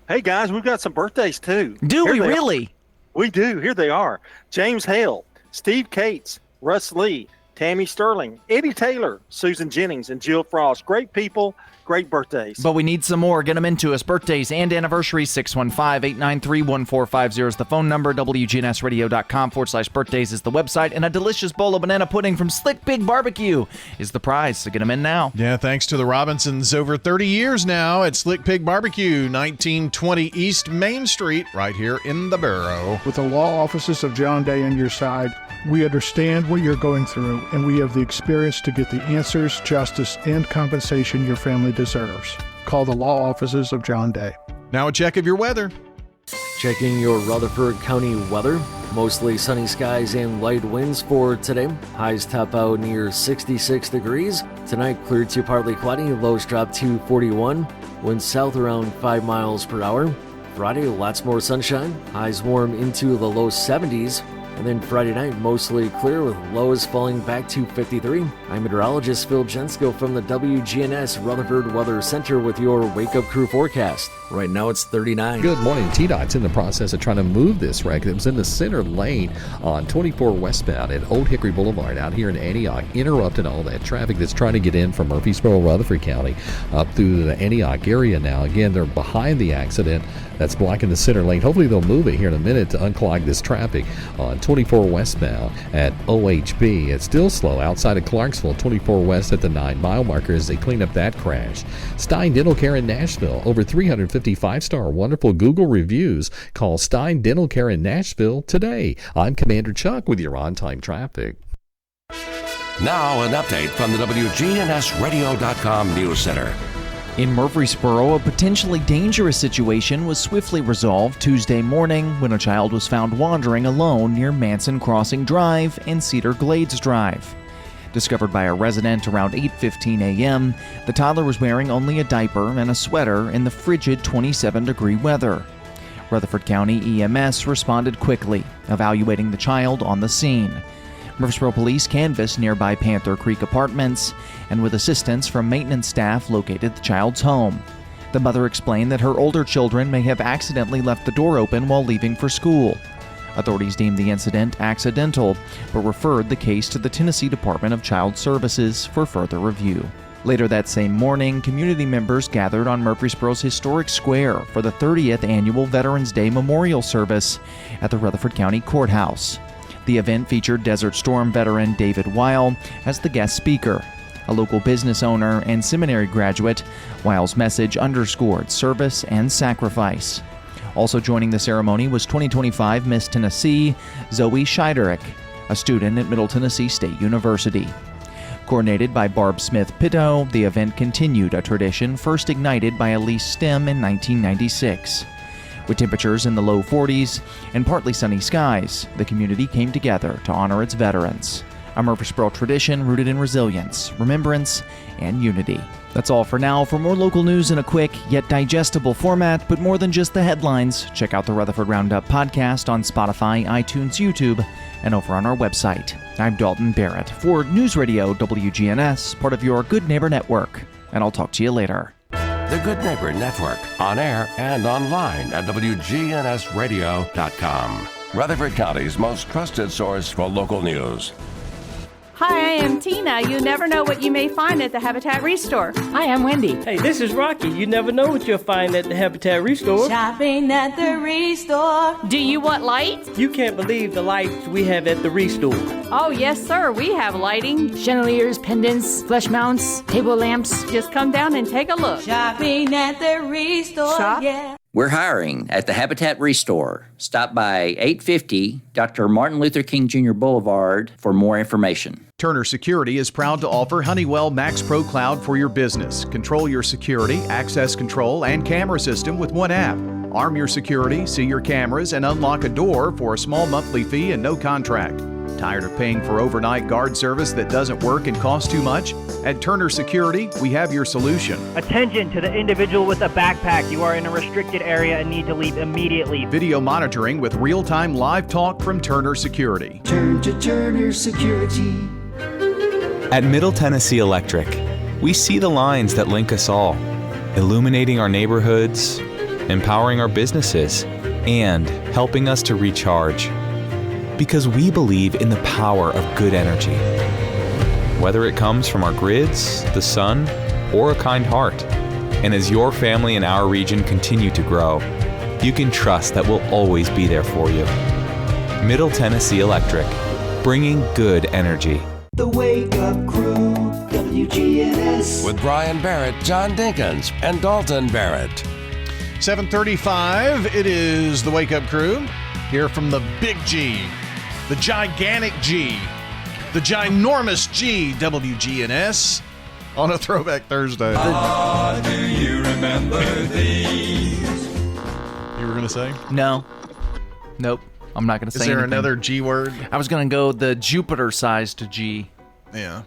Hey, guys, we've got some birthdays, too. Do we really? We do. Here they are. James Hale, Steve Cates, Russ Lee, Tammy Sterling, Eddie Taylor, Susan Jennings, and Jill Frost. Great people. great birthdays. But we need some more. Get them into us. Birthdays and anniversaries. 615-893-1450 is the phone number. WGNSradio.com/birthdays is the website. And a delicious bowl of banana pudding from Slick Pig Barbecue is the prize. So get them in now. Yeah, thanks to the Robinsons. Over 30 years now at Slick Pig Barbecue, 1920 East Main Street, right here in the Borough. With the law offices of John Day on your side, we understand what you're going through, and we have the experience to get the answers, justice, and compensation your family deserves. Call the law offices of John Day. Now a check of your weather. Checking your Rutherford County weather. Mostly sunny skies and light winds for today. Highs top out near 66 degrees. Tonight clear to partly cloudy. Lows drop to 41. Winds south around 5 miles per hour. Friday, lots more sunshine. Highs warm into the low 70s. And then Friday night, mostly clear with lows falling back to 53. I'm meteorologist Phil Jensko from the WGNS Rutherford Weather Center with your Wake Up Crew forecast. Right now it's 39. Good morning. TDOT's in the process of trying to move this wreck that was in the center lane on 24 westbound at Old Hickory Boulevard out here in Antioch, interrupting all that traffic that's trying to get in from Murfreesboro, Rutherford County up through the Antioch area now. Again, they're behind the accident that's blocking the center lane. Hopefully they'll move it here in a minute to unclog this traffic on 24 westbound at OHB. It's still slow outside of Clarksville, 24 west at the 9-mile marker as they clean up that crash. Stein Dental Care in Nashville, over 350 5-star wonderful Google reviews. Call Stein Dental Care in Nashville today. I'm Commander Chuck with your on-time traffic. Now an update from the WGNSradio.com News Center. In Murfreesboro, a potentially dangerous situation was swiftly resolved Tuesday morning when a child was found wandering alone near Manson Crossing Drive and Cedar Glades Drive. Discovered by a resident around 8:15 a.m., the toddler was wearing only a diaper and a sweater in the frigid 27-degree weather. Rutherford County EMS responded quickly, evaluating the child on the scene. Murfreesboro police canvassed nearby Panther Creek Apartments and with assistance from maintenance staff located the child's home. The mother explained that her older children may have accidentally left the door open while leaving for school. Authorities deemed the incident accidental, but referred the case to the Tennessee Department of Child Services for further review. Later that same morning, community members gathered on Murfreesboro's historic square for the 30th annual Veterans Day Memorial Service at the Rutherford County Courthouse. The event featured Desert Storm veteran David Weil as the guest speaker. A local business owner and seminary graduate, Weil's message underscored service and sacrifice. Also joining the ceremony was 2025 Miss Tennessee, Zoe Scheiderick, a student at Middle Tennessee State University. Coordinated by Barb Smith-Pitto, the event continued a tradition first ignited by Elise Stem in 1996. With temperatures in the low 40s and partly sunny skies, the community came together to honor its veterans. A Murfreesboro tradition rooted in resilience, remembrance, and unity. That's all for now. For more local news in a quick yet digestible format, but more than just the headlines, check out the Rutherford Roundup podcast on Spotify, iTunes, YouTube, and over on our website. I'm Dalton Barrett for News Radio WGNS, part of your Good Neighbor Network, and I'll talk to you later. The Good Neighbor Network, on air and online at WGNSradio.com. Rutherford County's most trusted source for local news. Hi, I am Tina. You never know what you may find at the Habitat Restore. Hi, I'm Wendy. Hey, this is Rocky. You never know what you'll find at the Habitat Restore. Shopping at the Restore. Do you want lights? You can't believe the lights we have at the Restore. Oh, yes, sir. We have lighting. Chandeliers, pendants, flush mounts, table lamps. Just come down and take a look. Shopping at the Restore. Shop? Yeah. We're hiring at the Habitat Restore. Stop by 850 Dr. Martin Luther King Jr. Boulevard for more information. Turner Security is proud to offer Honeywell Max Pro Cloud for your business. Control your security, access control, and camera system with one app. Arm your security, see your cameras, and unlock a door for a small monthly fee and no contract. Tired of paying for overnight guard service that doesn't work and costs too much? At Turner Security, we have your solution. Attention to the individual with a backpack. You are in a restricted area and need to leave immediately. Video monitoring with real-time live talk from Turner Security. Turn to Turner Security. At Middle Tennessee Electric, we see the lines that link us all, illuminating our neighborhoods, empowering our businesses, and helping us to recharge. Because we believe in the power of good energy. Whether it comes from our grids, the sun, or a kind heart. And as your family and our region continue to grow, you can trust that we'll always be there for you. Middle Tennessee Electric, bringing good energy. The Wake Up Crew, WGNS. With Brian Barrett, John Dinkins, and Dalton Barrett. 7:35, it is the Wake Up Crew, here from the Big G, the gigantic G, the ginormous G, WGNS, on a Throwback Thursday. Do you remember these? You were going to say? No. Nope. I'm not going to say Is there anything. another G word? I was going to go the Jupiter-sized G. Yeah.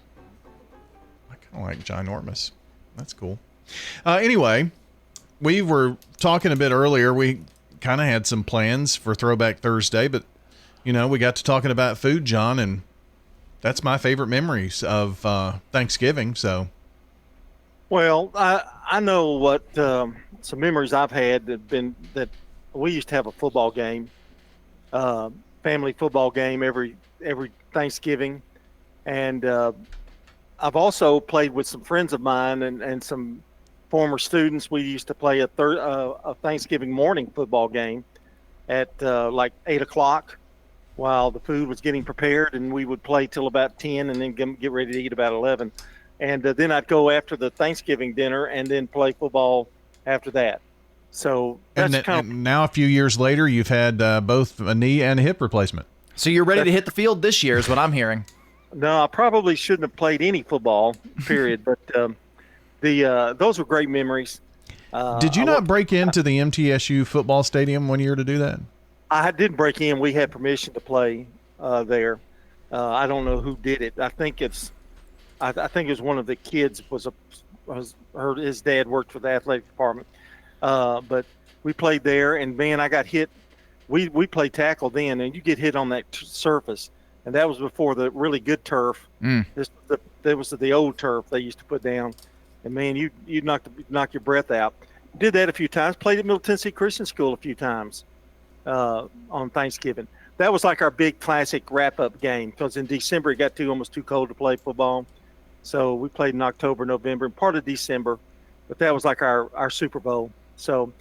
I kind of like ginormous. That's cool. Anyway, we were talking a bit earlier. We kind of had some plans for Throwback Thursday, but, we got to talking about food, John, and that's my favorite memories of Thanksgiving, so. Well, I know what some memories I've had that we used to have a football game, family football game every Thanksgiving, and I've also played with some friends of mine and some former students. We used to play a Thanksgiving morning football game at like 8 o'clock while the food was getting prepared, and we would play till about 10 and then get ready to eat about 11. And then I'd go after the Thanksgiving dinner and then play football after that. So that's and now a few years later, you've had both a knee and a hip replacement. So you're ready to hit the field this year is what I'm hearing. No, I probably shouldn't have played any football, period. But those were great memories. Did you not break into the MTSU football stadium one year to do that? I didn't break in. We had permission to play there. I don't know who did it. I think it was one of the kids. His dad worked for the athletic department. But we played there, and man, I got hit. We played tackle then, and you get hit on that surface, and that was before the really good turf. That was the old turf they used to put down, and man, you knock your breath out. Did that a few times. Played at Middle Tennessee Christian School a few times on Thanksgiving. That was like our big classic wrap-up game because in December it got almost too cold to play football, so we played in October, November, and part of December. But that was like our Super Bowl. So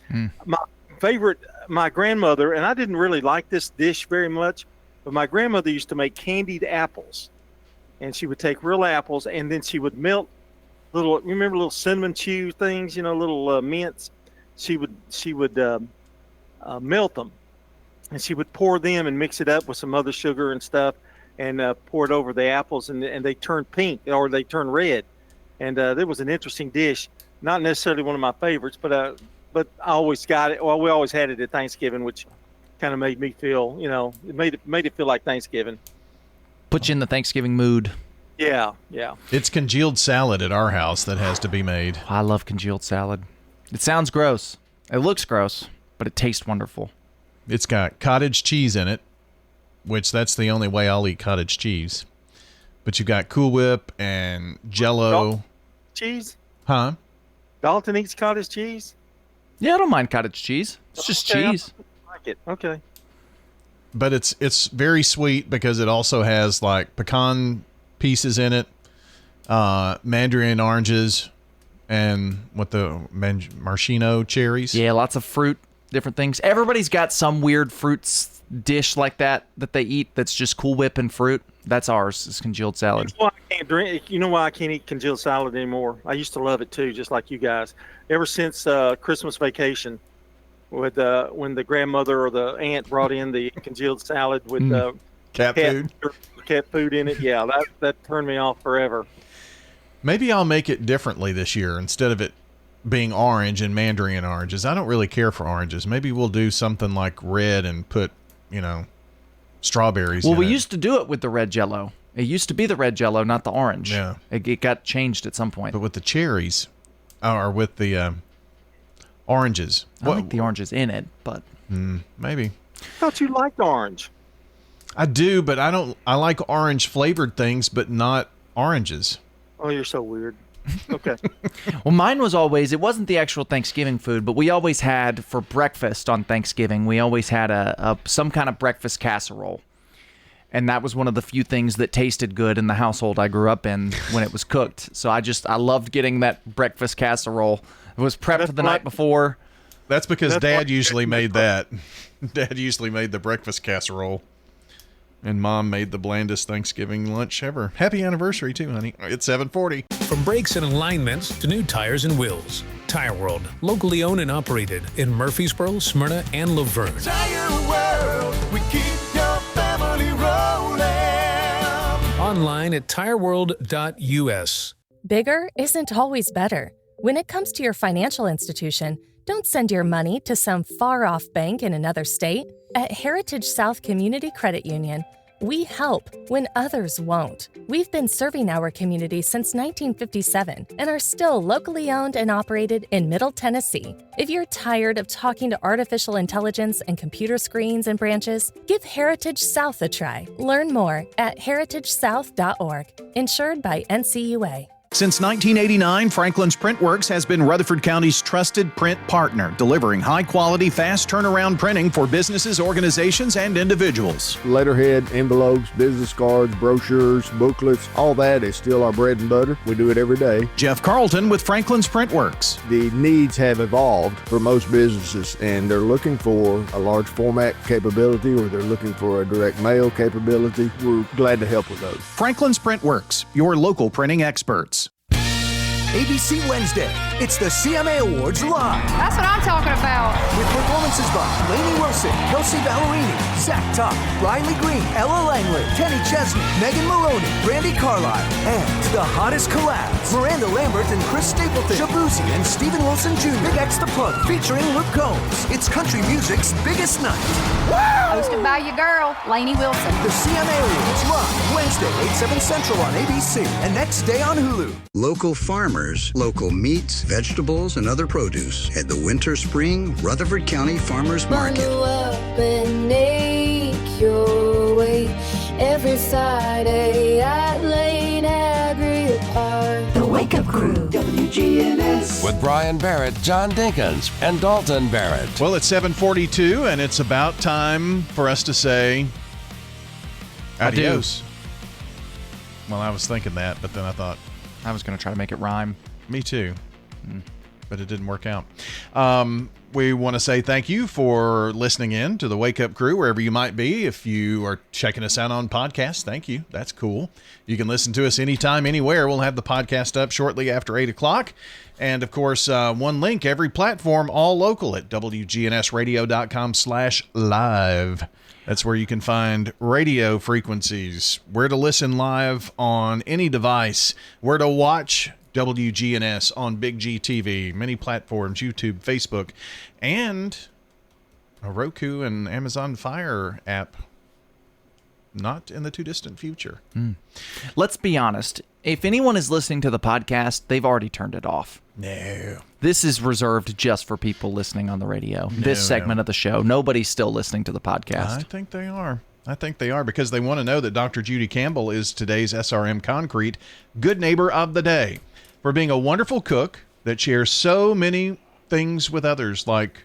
my grandmother, and I didn't really like this dish very much, but my grandmother used to make candied apples. And she would take real apples, and then she would melt little cinnamon chew things, little mints. She would melt them, and she would pour them and mix it up with some other sugar and stuff, and pour it over the apples, and they turn pink or they turn red. And there was an interesting dish. Not necessarily one of my favorites, but I always got it. Well, we always had it at Thanksgiving, which kind of made me feel, it made it feel like Thanksgiving. Put you in the Thanksgiving mood. Yeah. It's congealed salad at our house that has to be made. I love congealed salad. It sounds gross. It looks gross, but it tastes wonderful. It's got cottage cheese in it, which that's the only way I'll eat cottage cheese. But you've got Cool Whip and Jell-O. Cheese? Huh? Dalton eats cottage cheese? Yeah, I don't mind cottage cheese. It's just cheese. I like it. Okay. But it's very sweet because it also has like pecan pieces in it, mandarin oranges, and maraschino cherries. Yeah, lots of fruit, different things. Everybody's got some weird fruits dish like that they eat that's just Cool Whip and fruit. That's ours, is congealed salad. You know why I can't eat congealed salad anymore? I used to love it too, just like you guys. Ever since Christmas vacation, with when the grandmother or the aunt brought in the congealed salad with cat food in it, yeah, that turned me off forever. Maybe I'll make it differently this year. Instead of it being orange and mandarin oranges, I don't really care for oranges. Maybe we'll do something like red and put, strawberries. Well, we used to do it with the red Jell-O. It used to be the red Jell-O, not the orange. Yeah. It got changed at some point. But with the cherries, or with the oranges. I like the oranges in it, but maybe. I thought you liked orange. I do, but I like orange flavored things, but not oranges. Oh, you're so weird. Okay. Well, mine was always, it wasn't the actual Thanksgiving food, but we always had for breakfast on Thanksgiving, we always had some kind of breakfast casserole. And that was one of the few things that tasted good in the household I grew up in when it was cooked. So I loved getting that breakfast casserole. It was prepped the night before. That's because Dad usually made that. Dad usually made the breakfast casserole. And Mom made the blandest Thanksgiving lunch ever. Happy anniversary, too, honey. It's 7:40. From brakes and alignments to new tires and wheels, Tire World, locally owned and operated in Murfreesboro, Smyrna, and Laverne. Tire World, we keep your family rolling. Online at tireworld.us. Bigger isn't always better. When it comes to your financial institution, don't send your money to some far-off bank in another state. At Heritage South Community Credit Union, we help when others won't. We've been serving our community since 1957 and are still locally owned and operated in Middle Tennessee. If you're tired of talking to artificial intelligence and computer screens and branches, give Heritage South a try. Learn more at heritagesouth.org. Insured by NCUA. Since 1989, Franklin's Printworks has been Rutherford County's trusted print partner, delivering high-quality, fast turnaround printing for businesses, organizations, and individuals. Letterhead, envelopes, business cards, brochures, booklets, all that is still our bread and butter. We do it every day. Jeff Carlton with Franklin's Printworks. The needs have evolved for most businesses, and they're looking for a large format capability, or they're looking for a direct mail capability. We're glad to help with those. Franklin's Printworks, your local printing experts. ABC Wednesday, it's the CMA Awards live. That's what I'm talking about. With performances by Lainey Wilson, Kelsey Ballerini, Zach Top, Riley Green, Ella Langley, Kenny Chesney, Megan Maroney, Brandy Carlisle, and the hottest collabs, Miranda Lambert and Chris Stapleton, Shabuzi and Stephen Wilson Jr., Big X the Plug, featuring Luke Combs. It's country music's biggest night. Hosted by your girl, Lainey Wilson. The CMA Awards live, Wednesday, 8/7 Central on ABC, and next day on Hulu. Local farmers, local meats, vegetables, and other produce at the Winter Spring Rutherford County Farmers Market. Bundle up and make your way every Friday at Lane Agri Park. The Wake Up Crew, WGNS. With Brian Barrett, John Dinkins, and Dalton Barrett. Well, it's 7:42, and it's about time for us to say adios. Well, I was thinking that, but then I thought I was going to try to make it rhyme. Me too. But it didn't work out. We want to say thank you for listening in to the Wake Up Crew, wherever you might be. If you are checking us out on podcast, thank you. That's cool. You can listen to us anytime, anywhere. We'll have the podcast up shortly after 8 o'clock. And, of course, one link, every platform, all local at WGNSradio.com/live. That's where you can find radio frequencies, where to listen live on any device, where to watch WGNS on Big G TV, many platforms, YouTube, Facebook, and a Roku and Amazon Fire app. Not in the too distant future. Let's be honest. If anyone is listening to the podcast, they've already turned it off. No. This is reserved just for people listening on the radio. This segment of the show. Nobody's still listening to the podcast. I think they are. Because they want to know that Dr. Judy Campbell is today's SRM Concrete Good Neighbor of the Day for being a wonderful cook that shares so many things with others, like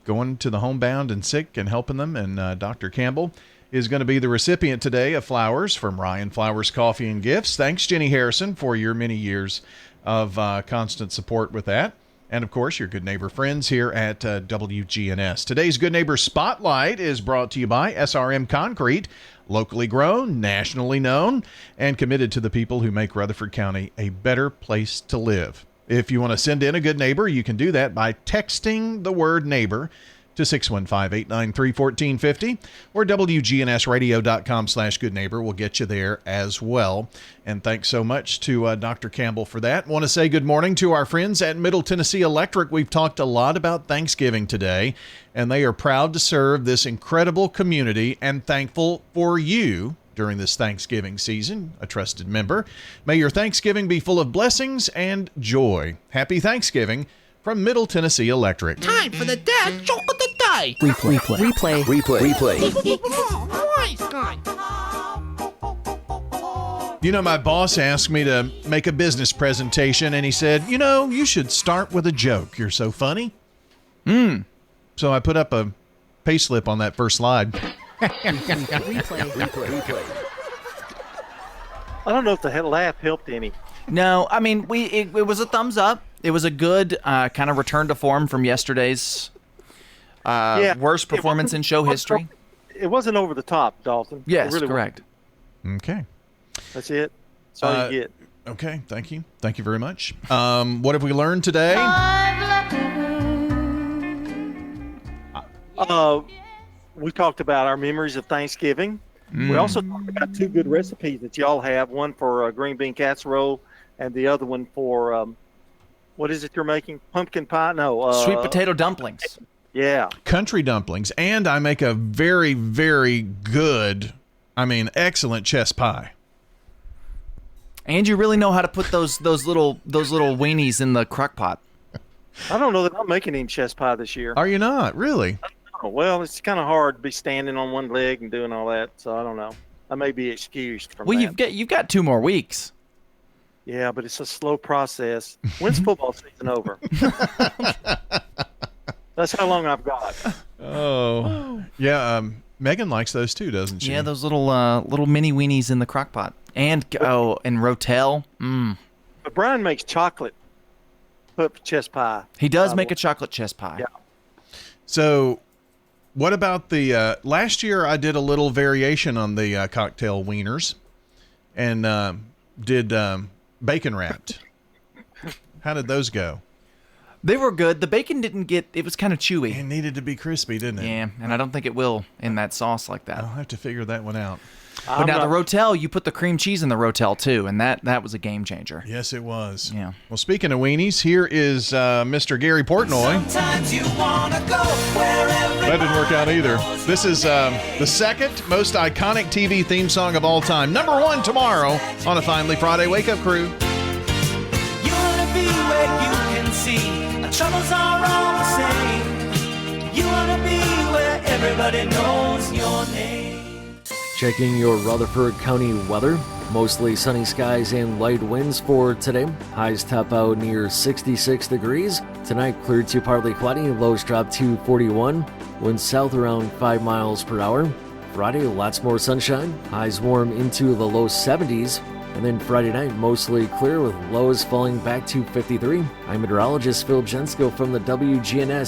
going to the homebound and sick and helping them. And Dr. Campbell is going to be the recipient today of flowers from Ryan Flowers Coffee and Gifts. Thanks, Jenny Harrison, for your many years of constant support with that. And, of course, your Good Neighbor friends here at WGNS. Today's Good Neighbor Spotlight is brought to you by SRM Concrete, locally grown, nationally known, and committed to the people who make Rutherford County a better place to live. If you want to send in a good neighbor, you can do that by texting the word neighbor to 615-893-1450, or WGNSradio.com/goodneighbor will get you there as well. And thanks so much to Dr. Campbell for that. Want to say good morning to our friends at Middle Tennessee Electric. We've talked a lot about Thanksgiving today, and they are proud to serve this incredible community and thankful for you during this Thanksgiving season, a trusted member. May your Thanksgiving be full of blessings and joy. Happy Thanksgiving from Middle Tennessee Electric. Time for the dad joke of the day. Replay. You know, my boss asked me to make a business presentation, and he said, you should start with a joke. You're so funny. So I put up a payslip on that first slide. Replay. I don't know if the laugh helped any. No, I mean, it was a thumbs up. It was a good kind of return to form from yesterday's worst performance in show history. It wasn't over the top, Dalton. Yes, it really correct. Okay. That's it. That's all you get. Okay, thank you. Thank you very much. What have we learned today? We talked about our memories of Thanksgiving. We also talked about 2 good recipes that y'all have. One for green bean casserole, and the other one for what is it you're making? Pumpkin pie? No, sweet potato dumplings. Yeah, country dumplings, and I make a very, very good, excellent chess pie. And you really know how to put those little weenies in the crock pot. I don't know that I'm making any chess pie this year. Are you not? Really? Well, it's kind of hard to be standing on one leg and doing all that, so I don't know. I may be excused from that. You've got 2 more weeks. Yeah, but it's a slow process. When's football season over? That's how long I've got. Oh, yeah. Megan likes those too, doesn't she? Yeah, those little mini weenies in the crock pot, and Rotel. But Brian makes chocolate chess pie. He does make a chocolate chess pie. Yeah. So, what about the last year? I did a little variation on the cocktail wieners, and did bacon wrapped. How did those go? They were good. The bacon it was kind of chewy. It needed to be crispy, didn't it? Yeah, and I don't think it will in that sauce like that. I'll have to figure that one out. But now the Rotel, you put the cream cheese in the Rotel too, and that was a game changer. Yes, it was. Yeah. Well, speaking of weenies, here is Mr. Gary Portnoy. Sometimes you wanna go where That didn't work out either. This is the second most iconic TV theme song of all time. Number 1 tomorrow on a Finally Friday Wake Up Crew. You wanna be where you can see our troubles are all the same. You wanna be where everybody knows your name. Checking your Rutherford County weather. Mostly sunny skies and light winds for today. Highs top out near 66 degrees. Tonight cleared to partly cloudy. Lows drop to 41. Winds south around 5 miles per hour. Friday, lots more sunshine. Highs warm into the low 70s. And then Friday night, mostly clear with lows falling back to 53. I'm meteorologist Phil Jensko from the WGNS